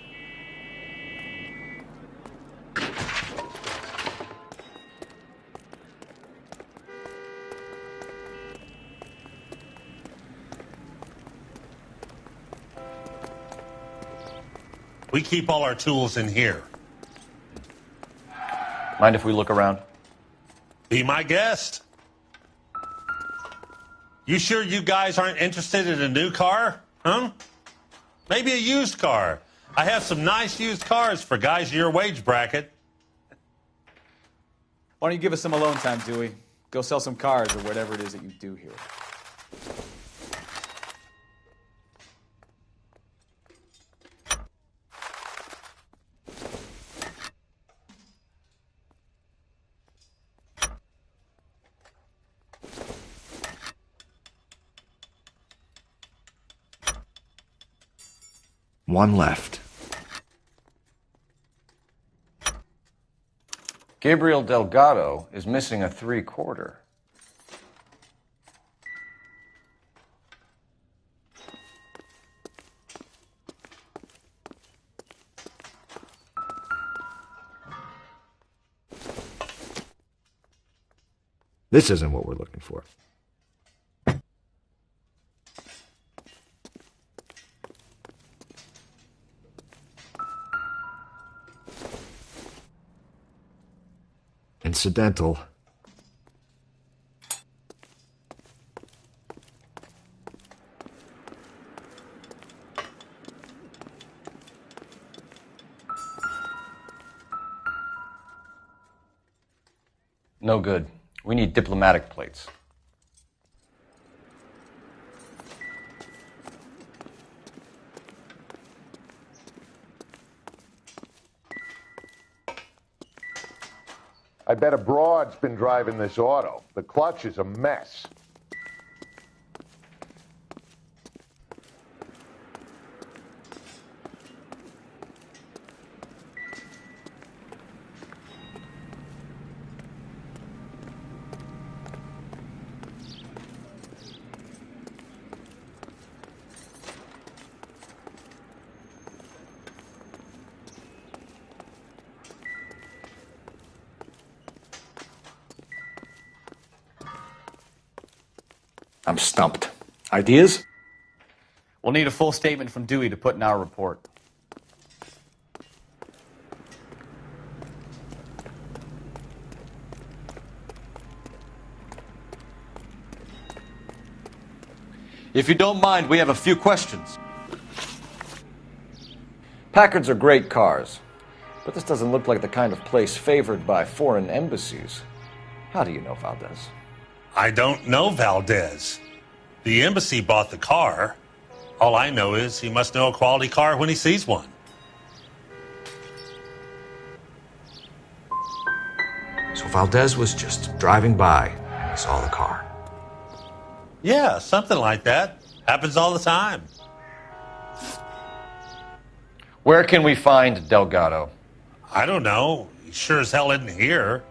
We keep all our tools in here. Mind if we look around? Be my guest. You sure you guys aren't interested in a new car? Huh? Maybe a used car. I have some nice used cars for guys in your wage bracket. Why don't you give us some alone time, Dewey? Go sell some cars or whatever it is that you do here. One left. Gabriel Delgado is missing a 3/4. This isn't what we're looking for. Incidental. No good. We need diplomatic plates. I bet a broad's been driving this auto. The clutch is a mess. I'm stumped. Ideas? We'll need a full statement from Dewey to put in our report. If you don't mind, we have a few questions. Packards are great cars, but this doesn't look like the kind of place favored by foreign embassies. How do you know Valdez? I don't know Valdez. The embassy bought the car. All I know is he must know a quality car when he sees one. So Valdez was just driving by and he saw the car. Yeah, something like that. Happens all the time. Where can we find Delgado? I don't know. He sure as hell isn't here.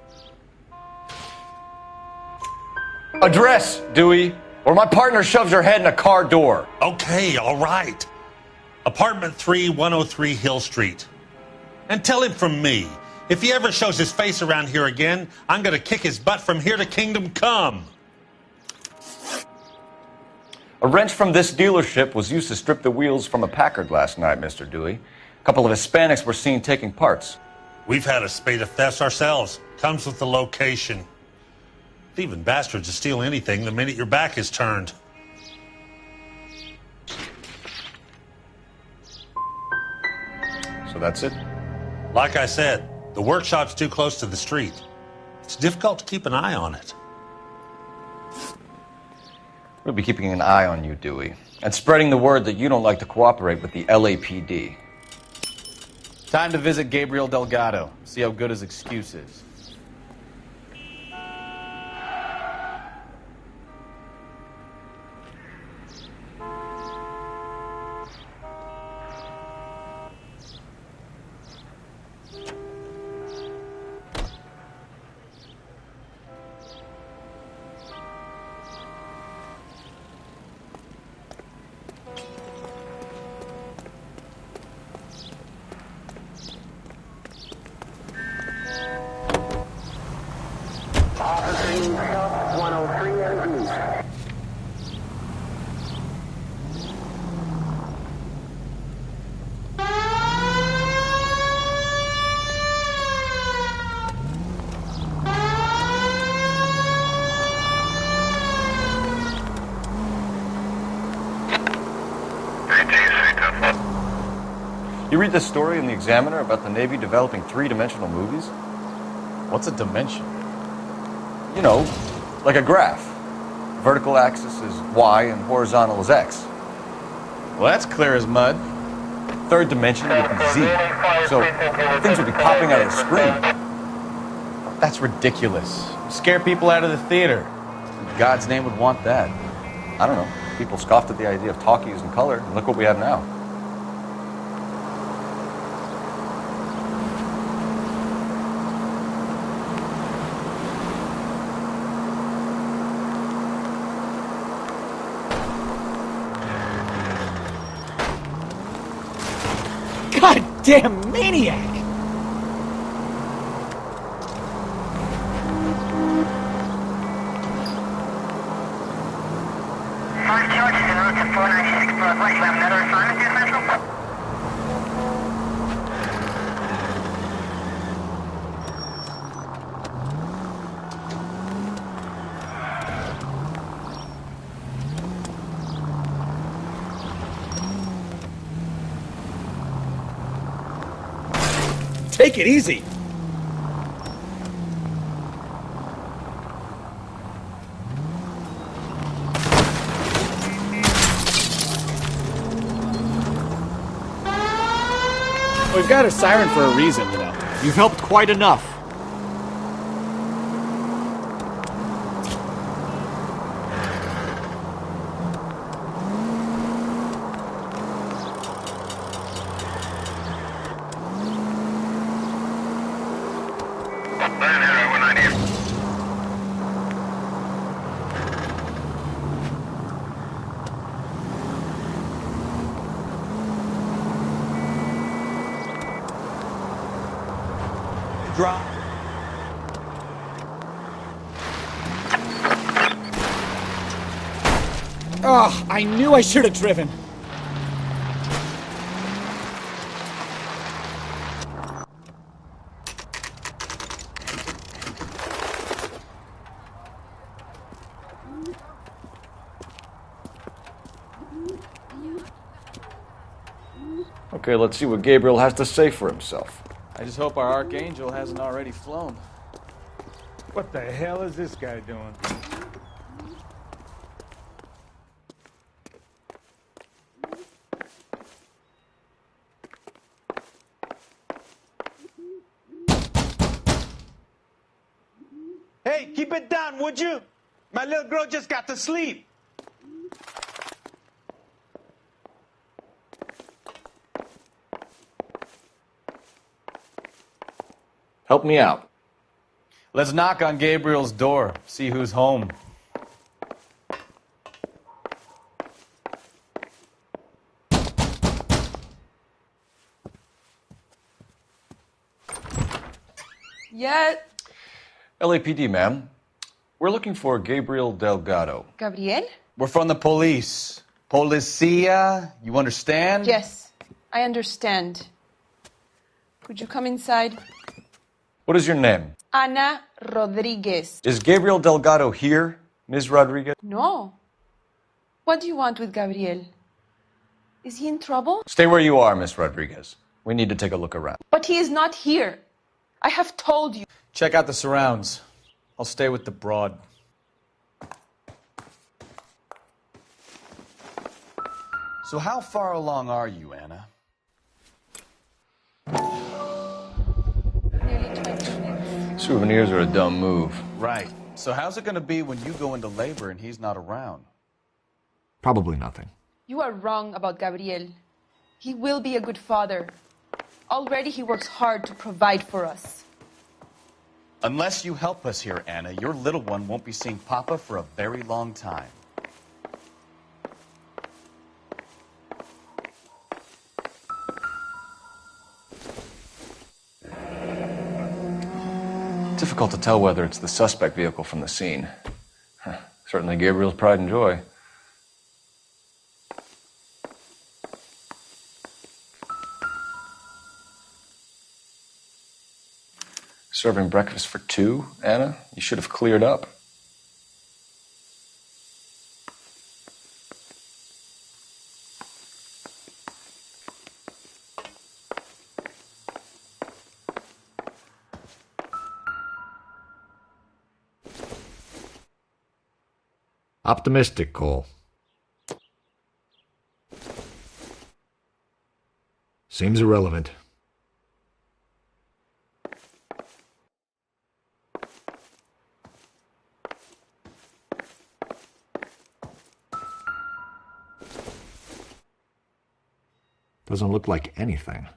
Address, Dewey, or my partner shoves her head in a car door. Okay, all right. Apartment 3, 103 Hill Street. And tell him from me, if he ever shows his face around here again, I'm going to kick his butt from here to Kingdom Come. A wrench from this dealership was used to strip the wheels from a Packard last night, Mr. Dewey. A couple of Hispanics were seen taking parts. We've had a spate of thefts ourselves. Comes with the location. Thieving bastards to steal anything the minute your back is turned. So that's it? Like I said, the workshop's too close to the street. It's difficult to keep an eye on it. We'll be keeping an eye on you, Dewey, and spreading the word that you don't like to cooperate with the LAPD. Time to visit Gabriel Delgado, see how good his excuse is. You read this story in the Examiner about the Navy developing three-dimensional movies? What's a dimension? You know, like a graph. Vertical axis is Y and horizontal is X. Well, that's clear as mud. Third dimension would be Z. So things would be popping out of the screen. That's ridiculous. Scare people out of the theater. In God's name would want that. I don't know. People scoffed at the idea of talkies in color, and look what we have now. Goddamn maniac! Five charges en route to 496 Broadway. You have another assignment, dear Central? Take it easy. We've got a siren for a reason, you know. You've helped quite enough. Drop. Oh, I knew I should have driven. Okay, let's see what Gabriel has to say for himself. I just hope our archangel hasn't already flown. What the hell is this guy doing? Hey, keep it down, would you? My little girl just got to sleep. Help me out. Let's knock on Gabriel's door, see who's home. Yet. LAPD, ma'am. We're looking for Gabriel Delgado. Gabriel? We're from the police. Policia, you understand? Yes, I understand. Could you come inside? What is your name? Ana Rodriguez. Is Gabriel Delgado here, Ms. Rodriguez? No. What do you want with Gabriel? Is he in trouble? Stay where you are, Ms. Rodriguez. We need to take a look around. But he is not here. I have told you. Check out the surrounds. I'll stay with the broad. So how far along are you, Anna? Souvenirs are a dumb move. Right. So how's it going to be when you go into labor and he's not around? Probably nothing. You are wrong about Gabriel. He will be a good father. Already he works hard to provide for us. Unless you help us here, Anna, your little one won't be seeing Papa for a very long time. Difficult to tell whether it's the suspect vehicle from the scene. Certainly Gabriel's pride and joy. Serving breakfast for two, Anna? You should have cleared up. Optimistic, Cole. Seems irrelevant. Doesn't look like anything.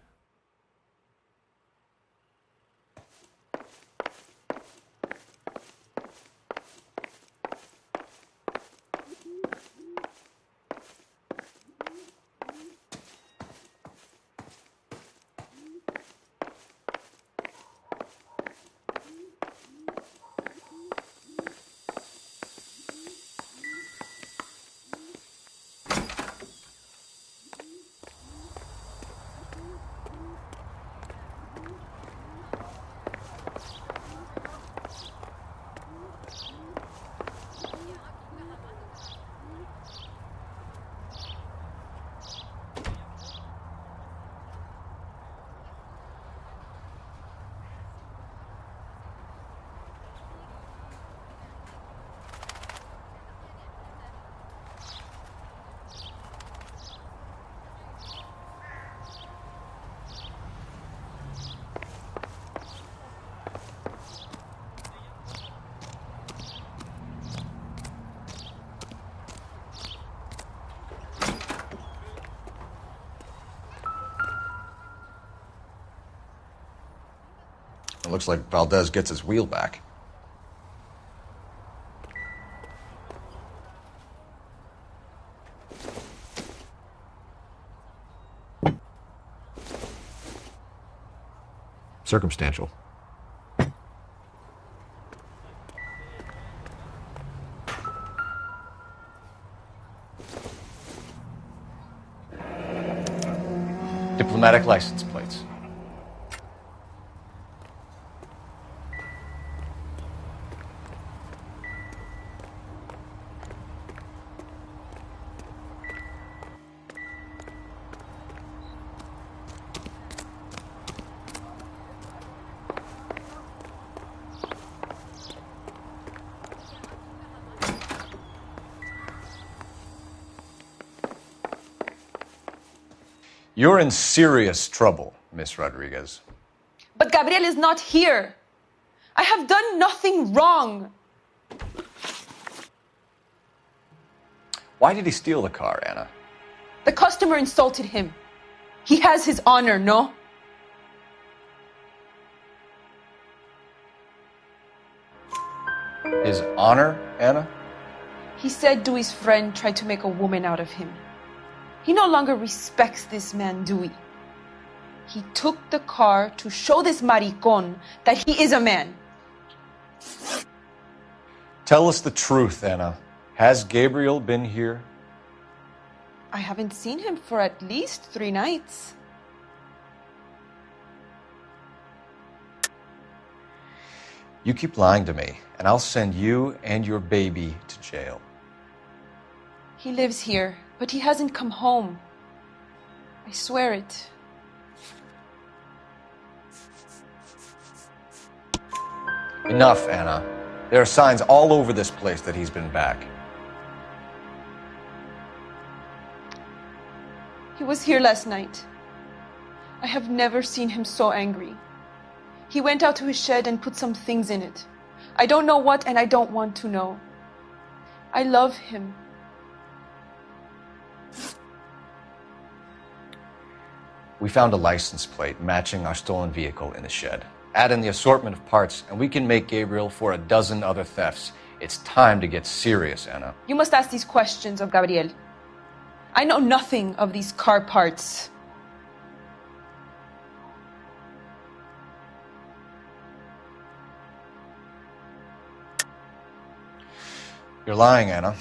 It looks like Valdez gets his wheel back. Circumstantial. Diplomatic license plates. You're in serious trouble, Miss Rodriguez. But Gabriel is not here. I have done nothing wrong. Why did he steal the car, Anna? The customer insulted him. He has his honor, no? His honor, Anna? He said Dewey's friend tried to make a woman out of him. He no longer respects this man, Dewey. He took the car to show this maricon that he is a man. Tell us the truth, Anna. Has Gabriel been here? I haven't seen him for at least 3 nights. You keep lying to me, and I'll send you and your baby to jail. He lives here, but he hasn't come home. I swear it. Enough, Anna. There are signs all over this place that he's been back. He was here last night. I have never seen him so angry. He went out to his shed and put some things in it. I don't know what, and I don't want to know. I love him. We found a license plate matching our stolen vehicle in the shed. Add in the assortment of parts, and we can make Gabriel for a dozen other thefts. It's time to get serious, Anna. You must ask these questions of Gabriel. I know nothing of these car parts. You're lying, Anna.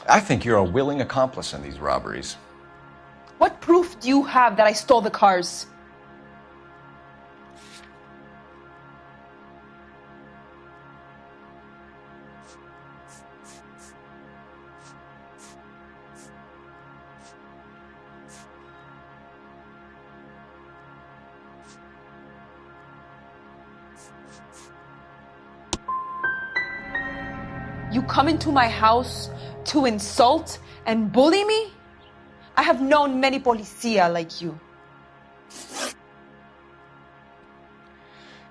I think you're a willing accomplice in these robberies. What proof do you have that I stole the cars? You come into my house to insult and bully me? I have known many policia like you.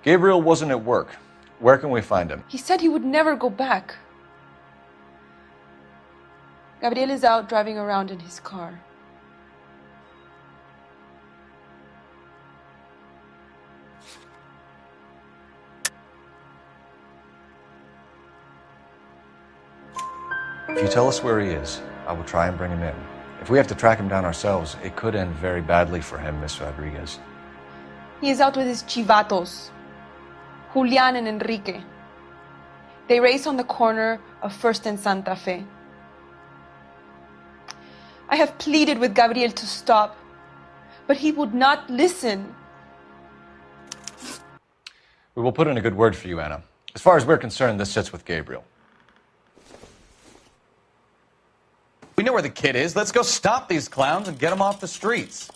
Gabriel wasn't at work. Where can we find him? He said he would never go back. Gabriel is out driving around in his car. If you tell us where he is, I will try and bring him in. If we have to track him down ourselves, it could end very badly for him, Miss Rodriguez. He is out with his chivatos, Julian and Enrique. They race on the corner of First and Santa Fe. I have pleaded with Gabriel to stop, but he would not listen. We will put in a good word for you, Anna. As far as we're concerned, this sits with Gabriel. We know where the kid is. Let's go stop these clowns and get them off the streets.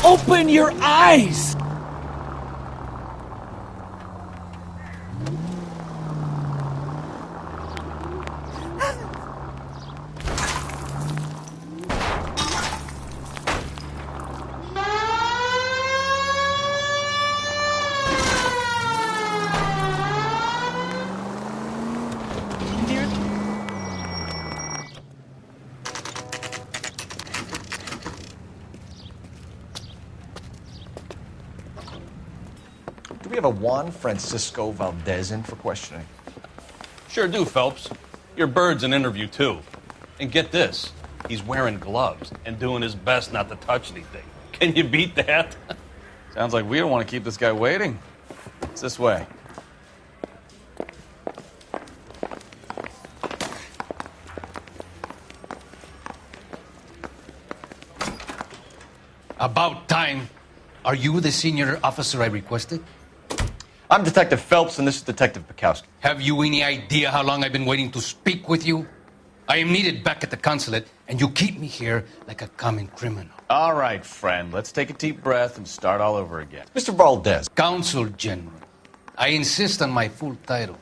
Open your eyes! Do we have a Juan Francisco Valdez in for questioning? Sure do, Phelps. Your bird's an interview, too. And get this, he's wearing gloves and doing his best not to touch anything. Can you beat that? Sounds like we don't want to keep this guy waiting. It's this way. About time. Are you the senior officer I requested? I'm Detective Phelps, and this is Detective Bukowski. Have you any idea how long I've been waiting to speak with you? I am needed back at the consulate, and you keep me here like a common criminal. All right, friend. Let's take a deep breath and start all over again. Mr. Valdez. Consul General. I insist on my full title.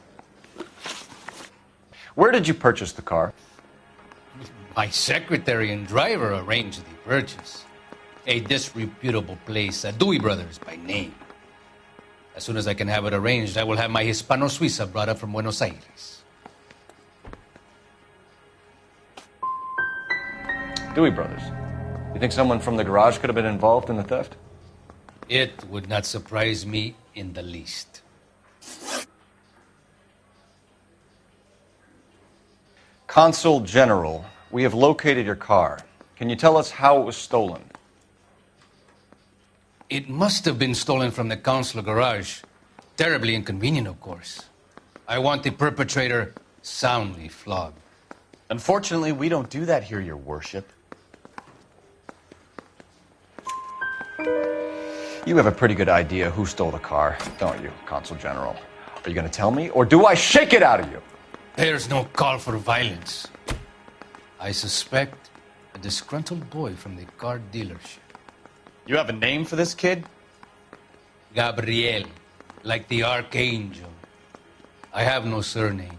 Where did you purchase the car? My secretary and driver arranged the purchase. A disreputable place, Dewey Brothers by name. As soon as I can have it arranged, I will have my Hispano Suiza brought up from Buenos Aires. Dewey Brothers. You think someone from the garage could have been involved in the theft? It would not surprise me in the least. Consul General, we have located your car. Can you tell us how it was stolen? It must have been stolen from the consular garage. Terribly inconvenient, of course. I want the perpetrator soundly flogged. Unfortunately, we don't do that here, Your Worship. You have a pretty good idea who stole the car, don't you, Consul General? Are you going to tell me, or do I shake it out of you? There's no call for violence. I suspect a disgruntled boy from the car dealership. You have a name for this kid? Gabriel, like the archangel. I have no surname.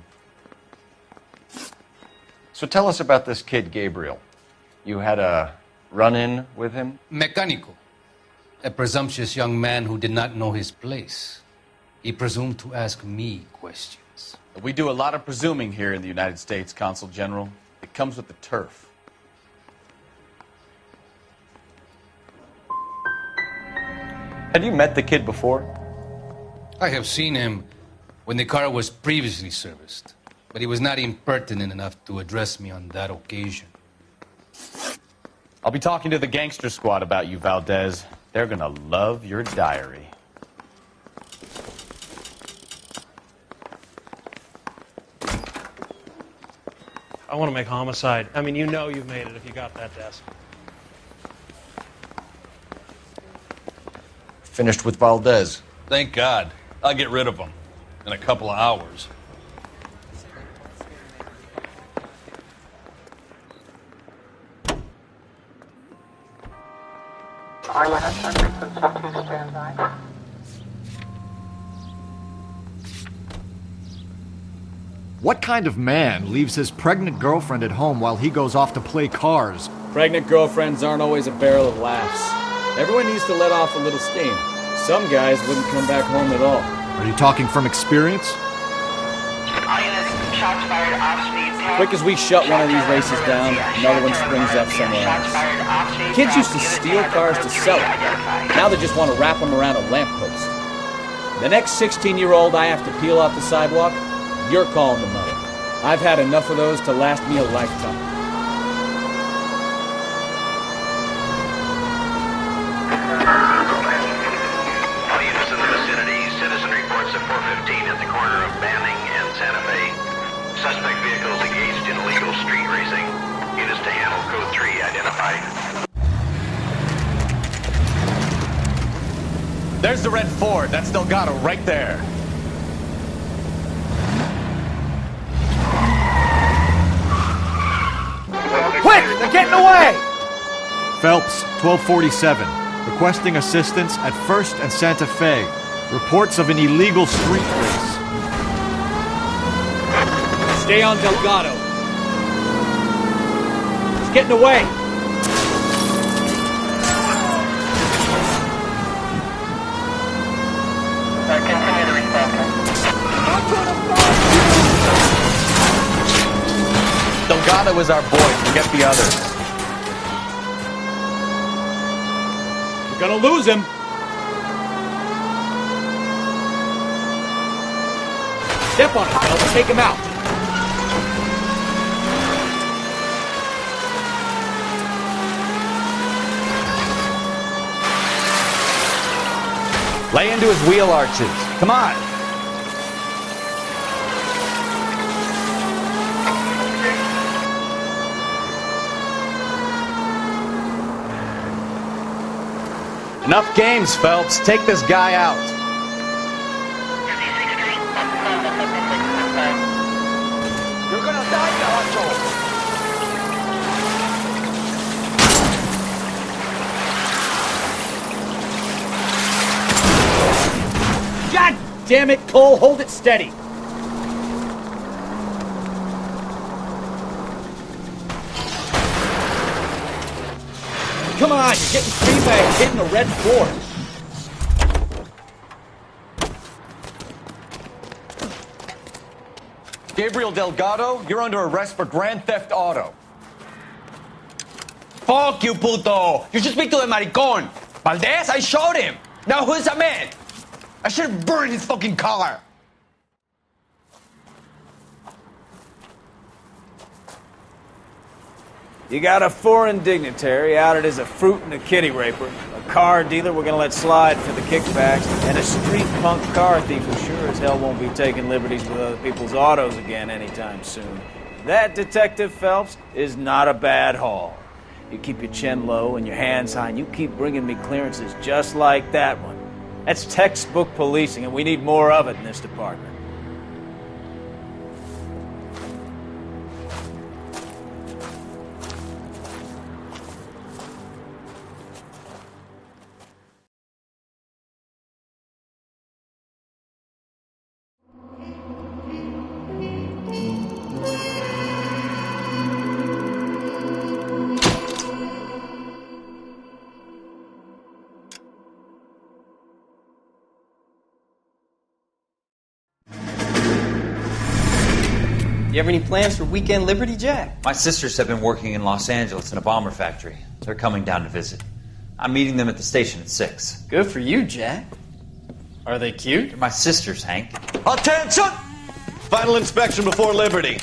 So tell us about this kid, Gabriel. You had a run-in with him? Mecánico. A presumptuous young man who did not know his place. He presumed to ask me questions. We do a lot of presuming here in the United States, Consul General. It comes with the turf. Had you met the kid before? I have seen him when the car was previously serviced, but he was not impertinent enough to address me on that occasion. I'll be talking to the gangster squad about you, Valdez. They're gonna love your diary. I want to make homicide. I mean, you know you've made it if you got that desk. Finished with Valdez. Thank God. I'll get rid of him in a couple of hours. What kind of man leaves his pregnant girlfriend at home while he goes off to play cars? Pregnant girlfriends aren't always a barrel of laughs. Everyone needs to let off a little steam. Some guys wouldn't come back home at all. Are you talking from experience? Quick as we shut one of these races down, another one springs up somewhere else. Kids used to steal cars to sell them. Now they just want to wrap them around a lamppost. The next 16-year-old I have to peel off the sidewalk, you're calling the mother. I've had enough of those to last me a lifetime. All units in the vicinity, citizen reports at 415 at the corner of Banning and Santa Fe. Suspect vehicles engaged in illegal street racing. Units to handle code 3 identified. There's the red Ford. That's Delgado right there. Quick! They're getting away! Phelps, 1247. Requesting assistance at 1st and Santa Fe. Reports of an illegal street race. Stay on Delgado. He's getting away. Continue the response. Delgado is our boy. Forget the others. We're gonna lose him. Step on it, Phelps. Take him out. Lay into his wheel arches. Come on. Enough games, Phelps. Take this guy out. You're gonna die, Nacho. God damn it, Cole, hold it steady. Come on, you're getting free by hitting a red Ford. Gabriel Delgado, you're under arrest for Grand Theft Auto. Fuck you, puto! You should speak to the maricon! Valdez, I showed him! Now who's the man? I should have burned his fucking car! You got a foreign dignitary outed as a fruit and a kitty raper, a car dealer we're gonna let slide for the kickbacks, and a street punk car thief who sure as hell won't be taking liberties with other people's autos again anytime soon. That, Detective Phelps, is not a bad haul. You keep your chin low and your hands high, and you keep bringing me clearances just like that one. That's textbook policing, and we need more of it in this department. You have any plans for Weekend Liberty, Jack? My sisters have been working in Los Angeles in a bomber factory. They're coming down to visit. I'm meeting them at the station at 6. Good for you, Jack. Are they cute? They're my sisters, Hank. Attention! Final inspection before Liberty.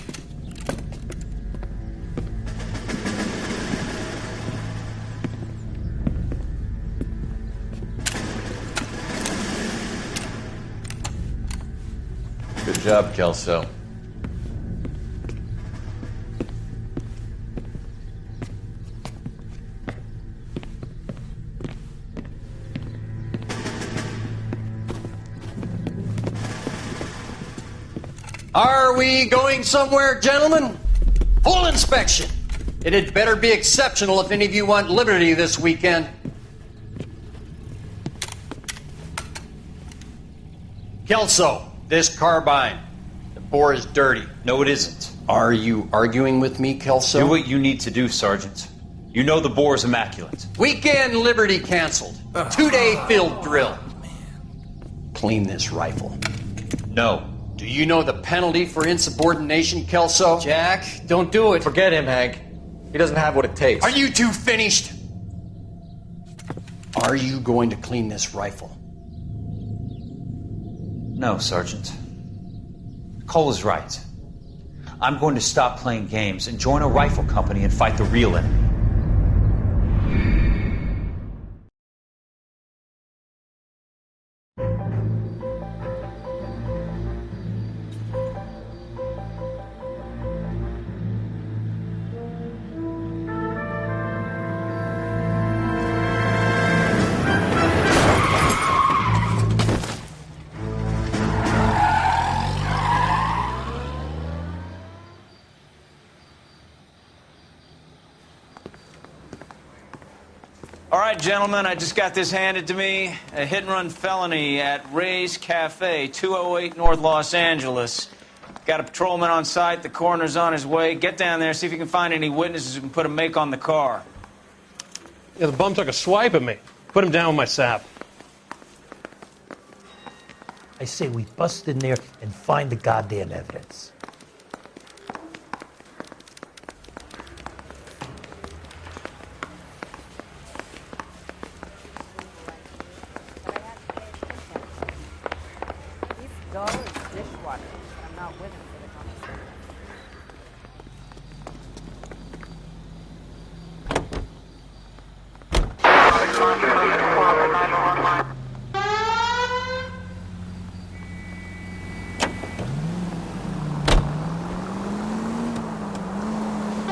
Good job, Kelso. Are we going somewhere, gentlemen? Full inspection. It had better be exceptional if any of you want liberty this weekend. Kelso, this carbine. The bore is dirty. No, it isn't. Are you arguing with me, Kelso? Do what you need to do, Sergeant. You know the bore is immaculate. Weekend liberty canceled. 2-day field drill. Clean this rifle. No. Do you know the penalty for insubordination, Kelso? Jack, don't do it. Forget him, Hank. He doesn't have what it takes. Are you two finished? Are you going to clean this rifle? No, Sergeant. Cole is right. I'm going to stop playing games and join a rifle company and fight the real enemy. All right, gentlemen, I just got this handed to me. A hit-and-run felony at Ray's Cafe, 208 North Los Angeles. Got a patrolman on site. The coroner's on his way. Get down there, see if you can find any witnesses who can put a make on the car. Yeah, the bum took a swipe at me. Put him down with my sap. I say we bust in there and find the goddamn evidence.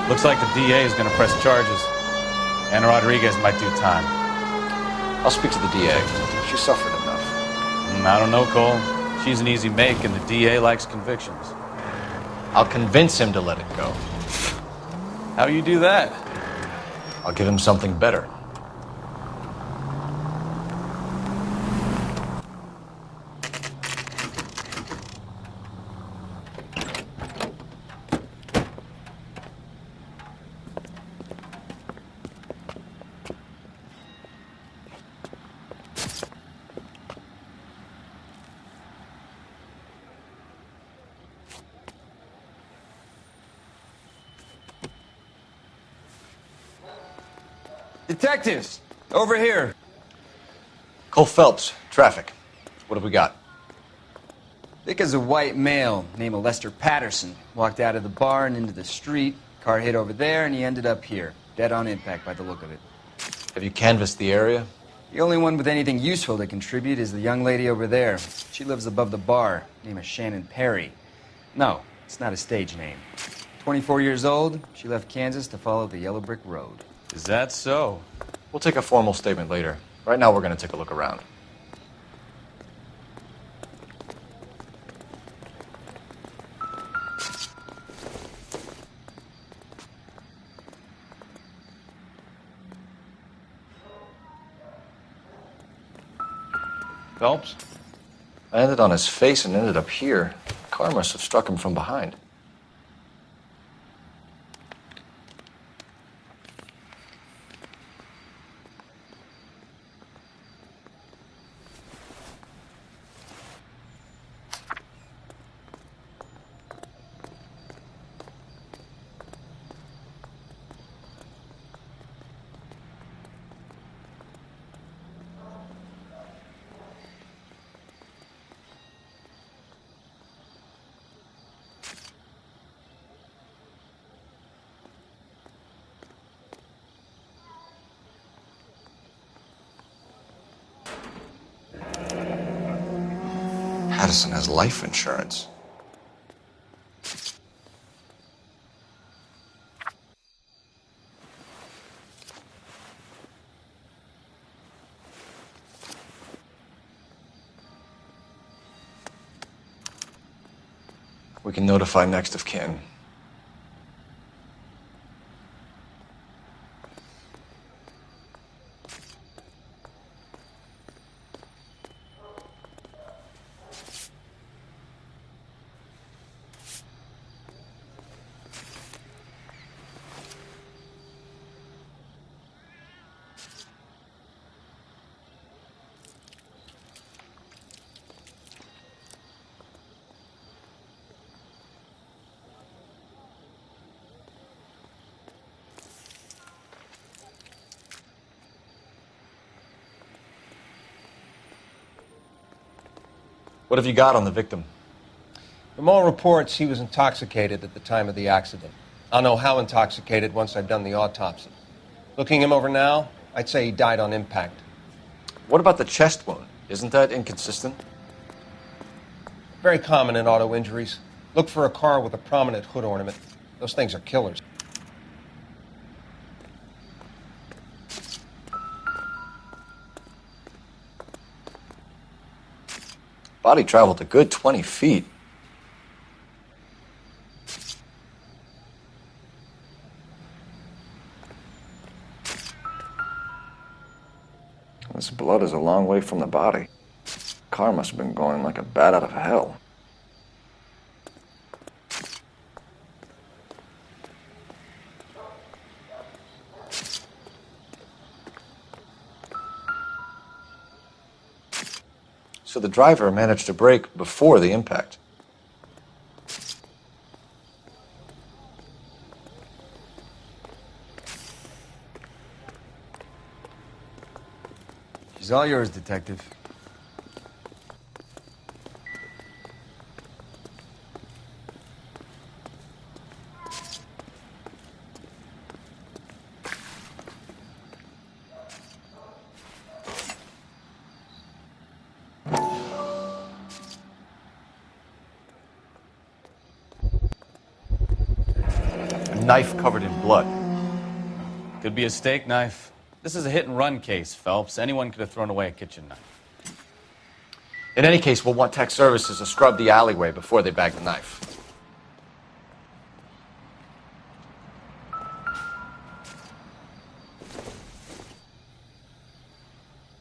Looks like the DA is going to press charges. And Rodriguez might do time. I'll speak to the DA. She suffered enough. I don't know, Cole. She's an easy make, and the DA likes convictions. I'll convince him to let it go. How do you do that? I'll give him something better. Detectives, over here. Cole Phelps, traffic. What have we got? Thick as a white male named Lester Patterson walked out of the bar and into the street. Car hit over there, and he ended up here. Dead on impact by the look of it. Have you canvassed the area? The only one with anything useful to contribute is the young lady over there. She lives above the bar. Name is Shannon Perry. No, it's not a stage name. 24 years old, she left Kansas to follow the Yellow Brick Road. Is that so? We'll take a formal statement later. Right now, we're going to take a look around. Phelps? I landed on his face and ended up here. The car must have struck him from behind. Addison has life insurance. We can notify next of kin. What have you got on the victim? From all reports, he was intoxicated at the time of the accident. I'll know how intoxicated once I've done the autopsy. Looking him over now, I'd say he died on impact. What about the chest wound? Isn't that inconsistent? Very common in auto injuries. Look for a car with a prominent hood ornament. Those things are killers. Body traveled a good 20 feet. This blood is a long way from the body. Car must have been going like a bat out of hell. So the driver managed to brake before the impact. She's all yours, Detective. Knife covered in blood. Could be a steak knife. This is a hit-and-run case, Phelps. Anyone could have thrown away a kitchen knife. In any case, we'll want tech services to scrub the alleyway before they bag the knife.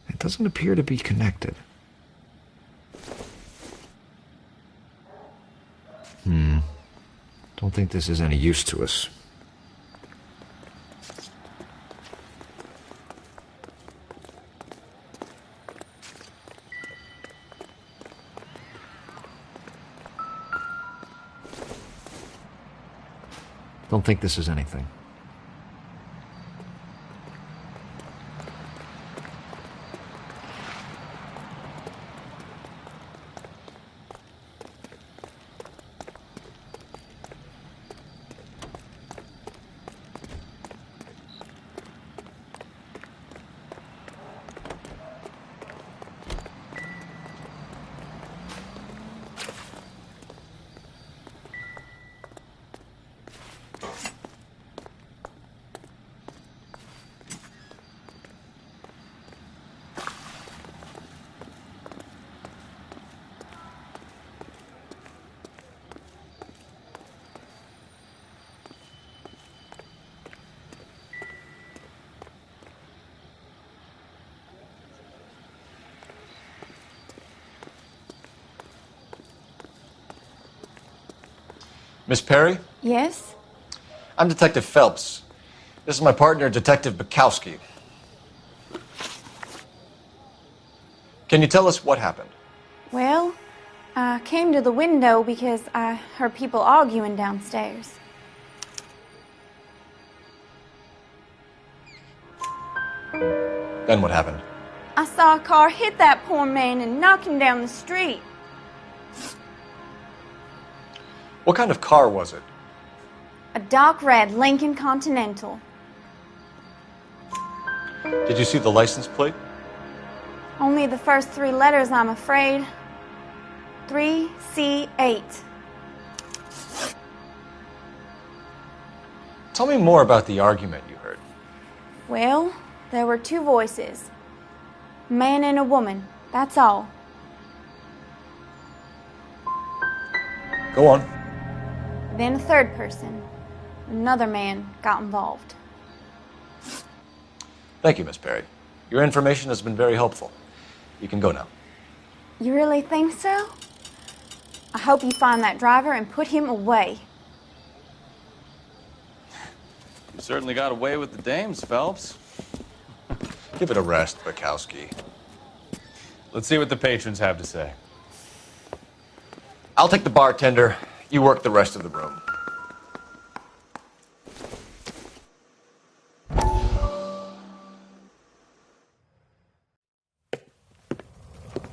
It doesn't appear to be connected. Don't think this is any use to us. Don't think this is anything. Miss Perry? Yes? I'm Detective Phelps. This is my partner, Detective Bukowski. Can you tell us what happened? Well, I came to the window because I heard people arguing downstairs. Then what happened? I saw a car hit that poor man and knock him down the street. What kind of car was it? A dark red Lincoln Continental. Did you see the license plate? Only the first 3 letters, I'm afraid. 3C8. Tell me more about the argument you heard. Well, there were 2 voices. A man and a woman, that's all. Go on. Then a third person, another man, got involved. Thank you, Miss Perry. Your information has been very helpful. You can go now. You really think so? I hope you find that driver and put him away. You certainly got away with the dames, Phelps. Give it a rest, Bukowski. Let's see what the patrons have to say. I'll take the bartender. You work the rest of the room.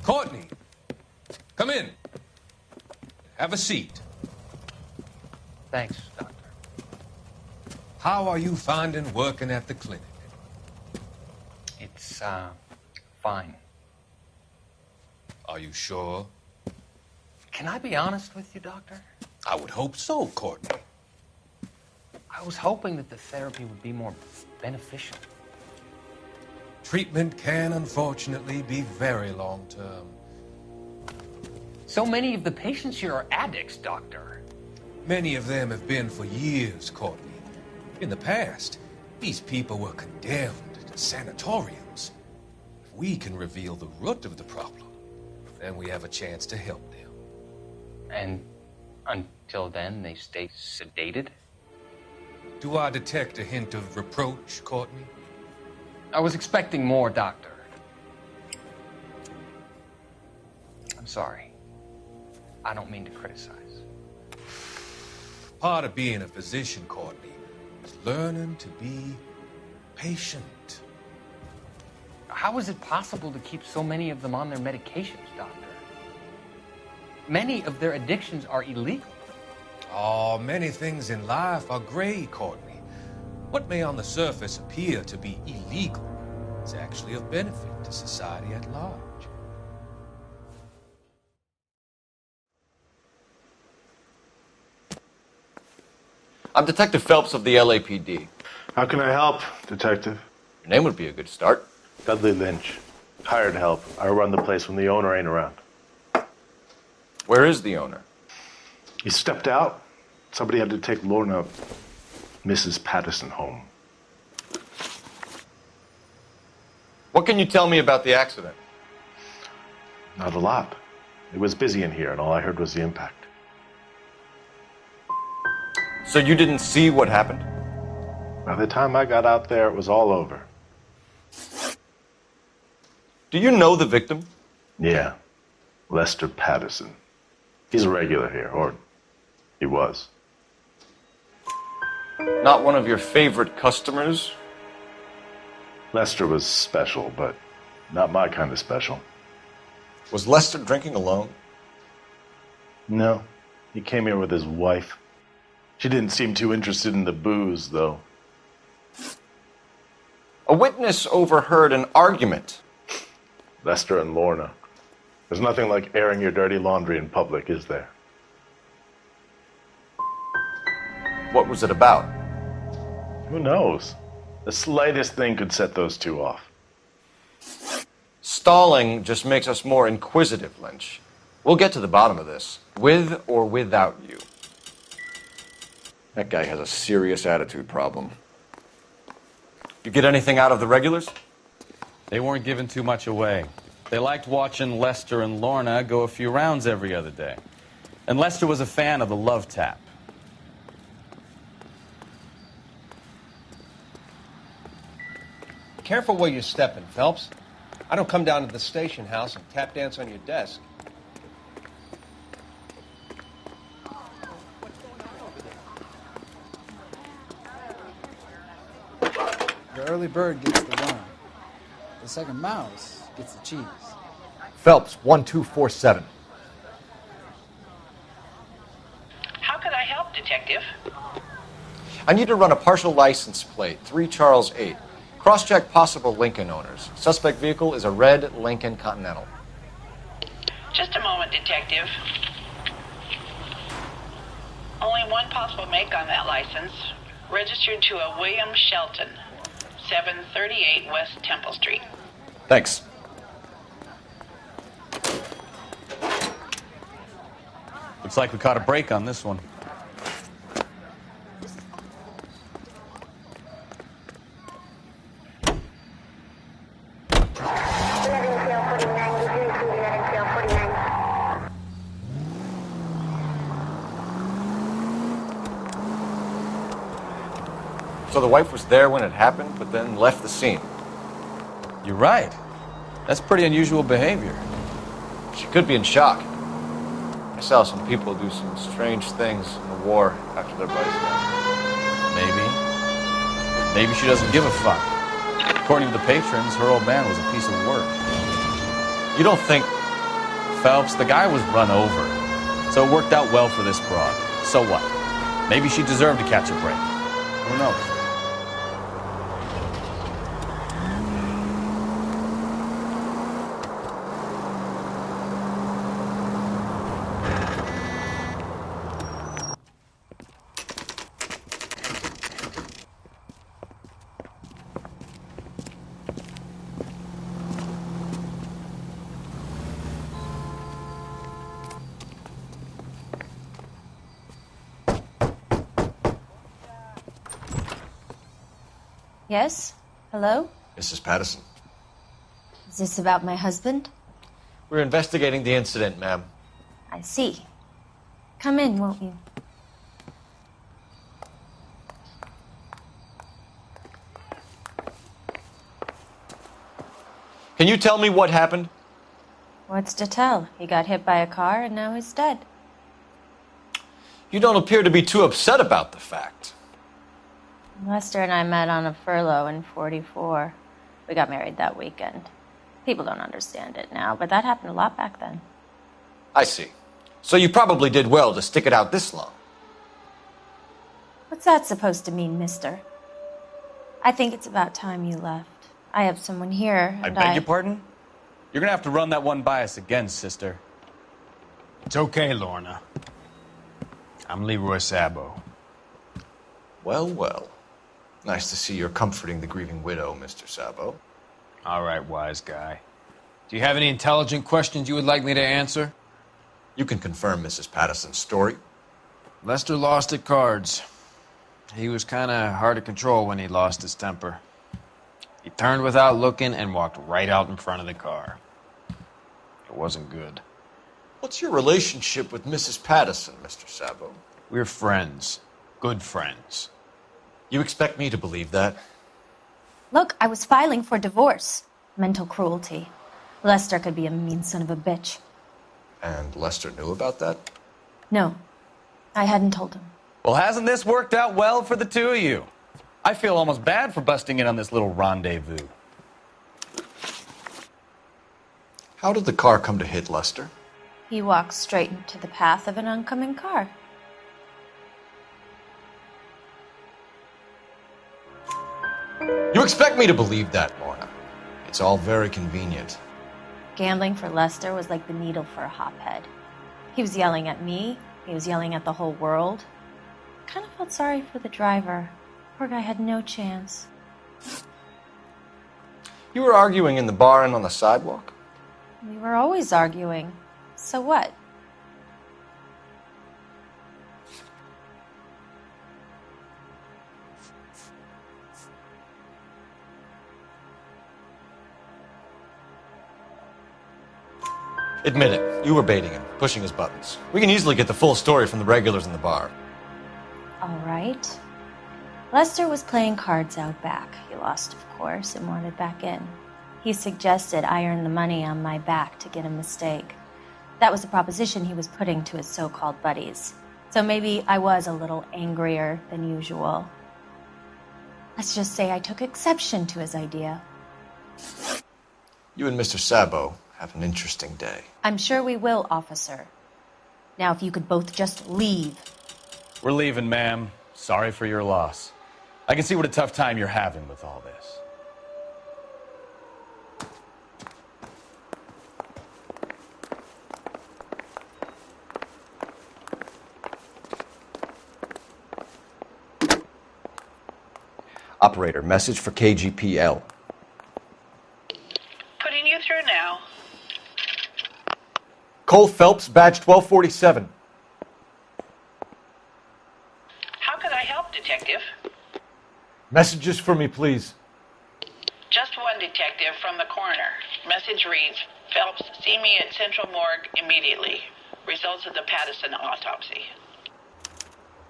Courtney, come in. Have a seat. Thanks, Doctor. How are you finding working at the clinic? It's, fine. Are you sure? Can I be honest with you, Doctor? I would hope so, Courtney. I was hoping that the therapy would be more beneficial. Treatment can, unfortunately, be very long-term. So many of the patients here are addicts, Doctor. Many of them have been for years, Courtney. In the past, these people were condemned to sanatoriums. If we can reveal the root of the problem, then we have a chance to help them. And until then, they stay sedated? Do I detect a hint of reproach, Courtney? I was expecting more, Doctor. I'm sorry. I don't mean to criticize. Part of being a physician, Courtney, is learning to be patient. How is it possible to keep so many of them on their medications, Doctor? Many of their addictions are illegal. Oh, many things in life are gray, Courtney. What may on the surface appear to be illegal is actually of benefit to society at large. I'm Detective Phelps of the LAPD. How can I help, Detective? Your name would be a good start. Dudley Lynch. Hired help. I run the place when the owner ain't around. Where is the owner? He stepped out. Somebody had to take Lorna, Mrs. Patterson, home. What can you tell me about the accident? Not a lot. It was busy in here, and all I heard was the impact. So you didn't see what happened? By the time I got out there, it was all over. Do you know the victim? Yeah. Lester Patterson. He's a regular here, or he was. Not one of your favorite customers? Lester was special, but not my kind of special. Was Lester drinking alone? No. He came here with his wife. She didn't seem too interested in the booze, though. A witness overheard an argument. Lester and Lorna. There's nothing like airing your dirty laundry in public, is there? What was it about? Who knows? The slightest thing could set those two off. Stalling just makes us more inquisitive, Lynch. We'll get to the bottom of this, with or without you. That guy has a serious attitude problem. You get anything out of the regulars? They weren't giving too much away. They liked watching Lester and Lorna go a few rounds every other day. And Lester was a fan of the love tap. careful where you're stepping, Phelps. I don't come down to the station house and tap dance on your desk. The early bird gets the worm. The second mouse gets the cheese. Phelps, 1247. How can I help, Detective? I need to run a partial license plate, 3 Charles 8. Cross-check possible Lincoln owners. Suspect vehicle is a red Lincoln Continental. Just a moment, Detective. Only one possible make on that license. Registered to a William Shelton, 738 West Temple Street. Thanks. Looks like we caught a break on this one. So the wife was there when it happened, but then left the scene. You're right. That's pretty unusual behavior. She could be in shock. I saw some people do some strange things in the war after their buddies died. Maybe she doesn't give a fuck. According to the patrons, her old man was a piece of work. You don't think... Phelps, the guy was run over. So it worked out well for this broad. So what? Maybe she deserved to catch a break. Who knows? Yes? Hello? Mrs. Patterson. Is this about my husband? We're investigating the incident, ma'am. I see. Come in, won't you? Can you tell me what happened? What's to tell? He got hit by a car and now he's dead. You don't appear to be too upset about the fact. Lester and I met on a furlough in '44. We got married that weekend. People don't understand it now, but that happened a lot back then. I see. So you probably did well to stick it out this long. What's that supposed to mean, mister? I think it's about time you left. I have someone here, I and beg your pardon? You're gonna have to run that one by us again, sister. It's okay, Lorna. I'm Leroy Sabo. Well, well. Nice to see you're comforting the grieving widow, Mr. Sabo. All right, wise guy. Do you have any intelligent questions you would like me to answer? You can confirm Mrs. Patterson's story. Lester lost at cards. He was kind of hard to control when he lost his temper. He turned without looking and walked right out in front of the car. It wasn't good. What's your relationship with Mrs. Patterson, Mr. Sabo? We're friends. Good friends. You expect me to believe that? Look, I was filing for divorce. Mental cruelty. Lester could be a mean son of a bitch. And Lester knew about that? No, I hadn't told him. Well, hasn't this worked out well for the two of you? I feel almost bad for busting in on this little rendezvous. How did the car come to hit Lester? He walked straight into the path of an oncoming car. You expect me to believe that, Lorna? It's all very convenient. Gambling for Lester was like the needle for a hophead. He was yelling at me. He was yelling at the whole world. I kind of felt sorry for the driver. Poor guy had no chance. You were arguing in the bar and on the sidewalk? We were always arguing. So what? Admit it, you were baiting him, pushing his buttons. We can easily get the full story from the regulars in the bar. All right. Lester was playing cards out back. He lost, of course, and wanted back in. He suggested I earn the money on my back to get a mistake. That was the proposition he was putting to his so-called buddies. So maybe I was a little angrier than usual. Let's just say I took exception to his idea. You and Mr. Sabo have an interesting day. I'm sure we will, officer. Now, if you could both just leave. We're leaving, ma'am. Sorry for your loss. I can see what a tough time you're having with all this. Operator, message for KGPL. Putting you through now. Cole Phelps, badge 1247. How could I help, Detective? Messages for me, please. Just one detective from the coroner. Message reads, Phelps, see me at Central Morgue immediately. Results of the Pattison autopsy.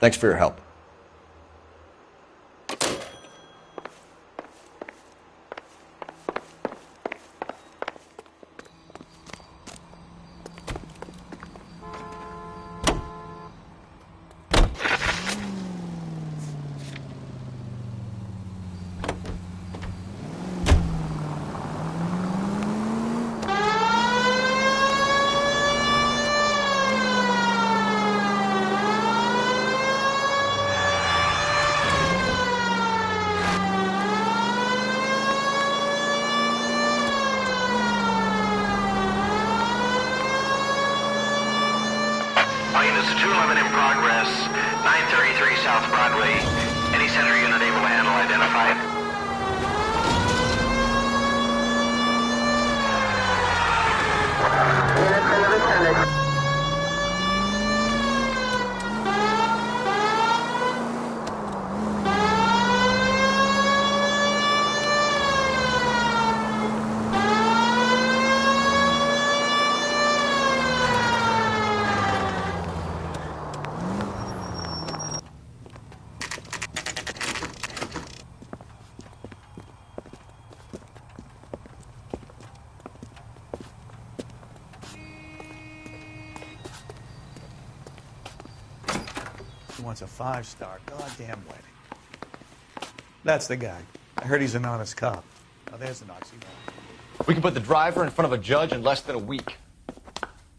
Thanks for your help. Units 211 in progress, 933 South Broadway. Any center unit able to handle identified? He wants a 5-star goddamn wedding. That's the guy. I heard he's an honest cop. Now there's an oxymoron. We can put the driver in front of a judge in less than a week.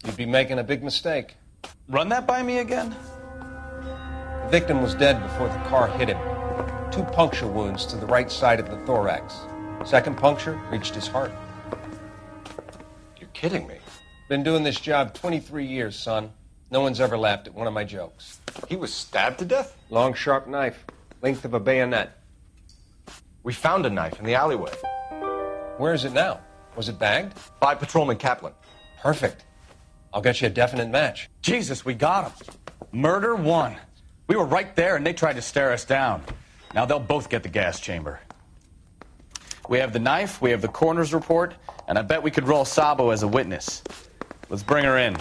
You'd be making a big mistake. Run that by me again? The victim was dead before the car hit him. 2 puncture wounds to the right side of the thorax. Second puncture reached his heart. You're kidding me. Been doing this job 23 years, son. No one's ever laughed at one of my jokes. He was stabbed to death? Long, sharp knife. Length of a bayonet. We found a knife in the alleyway. Where is it now? Was it bagged? By Patrolman Kaplan. Perfect. I'll get you a definite match. Jesus, we got him. Murder 1. We were right there and they tried to stare us down. Now they'll both get the gas chamber. We have the knife, we have the coroner's report, and I bet we could roll Sabo as a witness. Let's bring her in.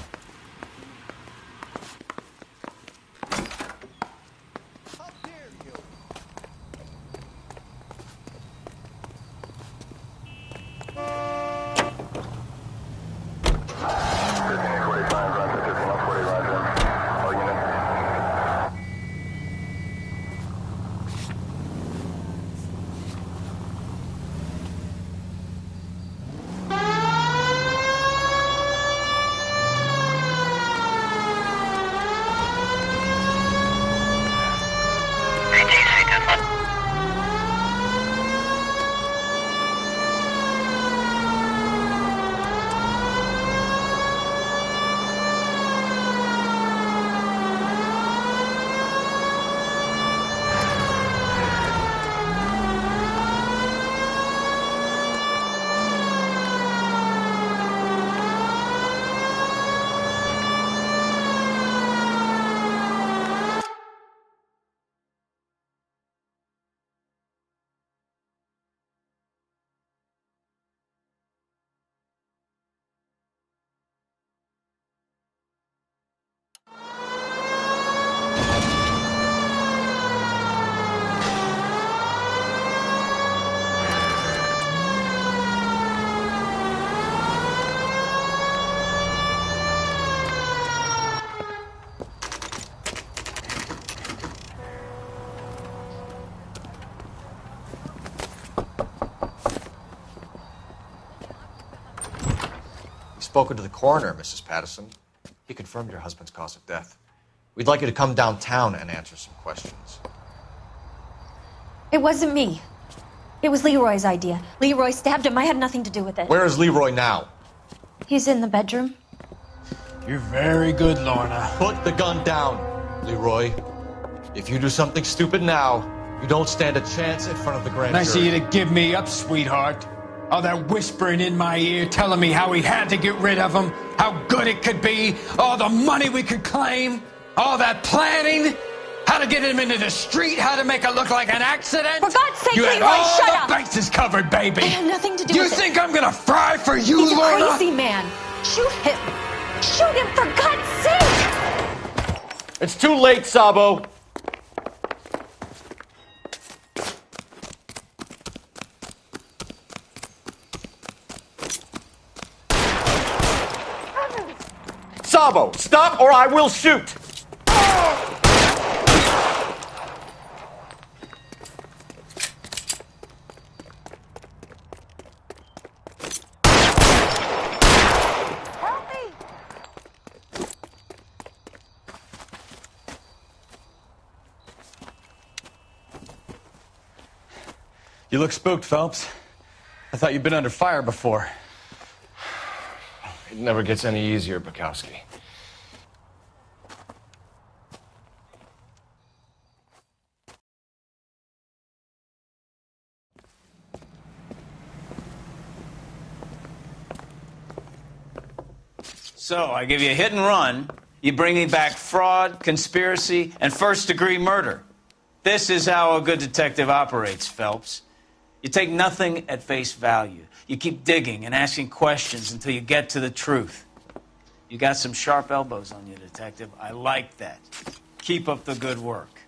spoken to the coroner, Mrs. Patterson. He confirmed your husband's cause of death. We'd like you to come downtown and answer some questions. It wasn't me. It was Leroy's idea. Leroy stabbed him. I had nothing to do with it. Where is Leroy now? He's in the bedroom. You're very good, Lorna. Put the gun down, Leroy. If you do something stupid now, you don't stand a chance in front of the grand Nice of jury. you to give me up, sweetheart. All that whispering in my ear telling me how we had to get rid of him, how good it could be, all the money we could claim, all that planning, how to get him into the street, how to make it look like an accident. For God's sake, you had Leroy, all shut the up. bases covered, baby. I had nothing to do you with it. You think I'm gonna fry for you, He's Lorna? a crazy man. Shoot him. Shoot him, for God's sake. It's too late, Sabo. Sabo, stop or I will shoot! You look spooked, Phelps. I thought you'd been under fire before. It never gets any easier, Bukowski. So, I give you a hit and run. You bring me back fraud, conspiracy, and first-degree murder. This is how a good detective operates, Phelps. You take nothing at face value. You keep digging and asking questions until you get to the truth. You got some sharp elbows on you, detective. I like that. Keep up the good work.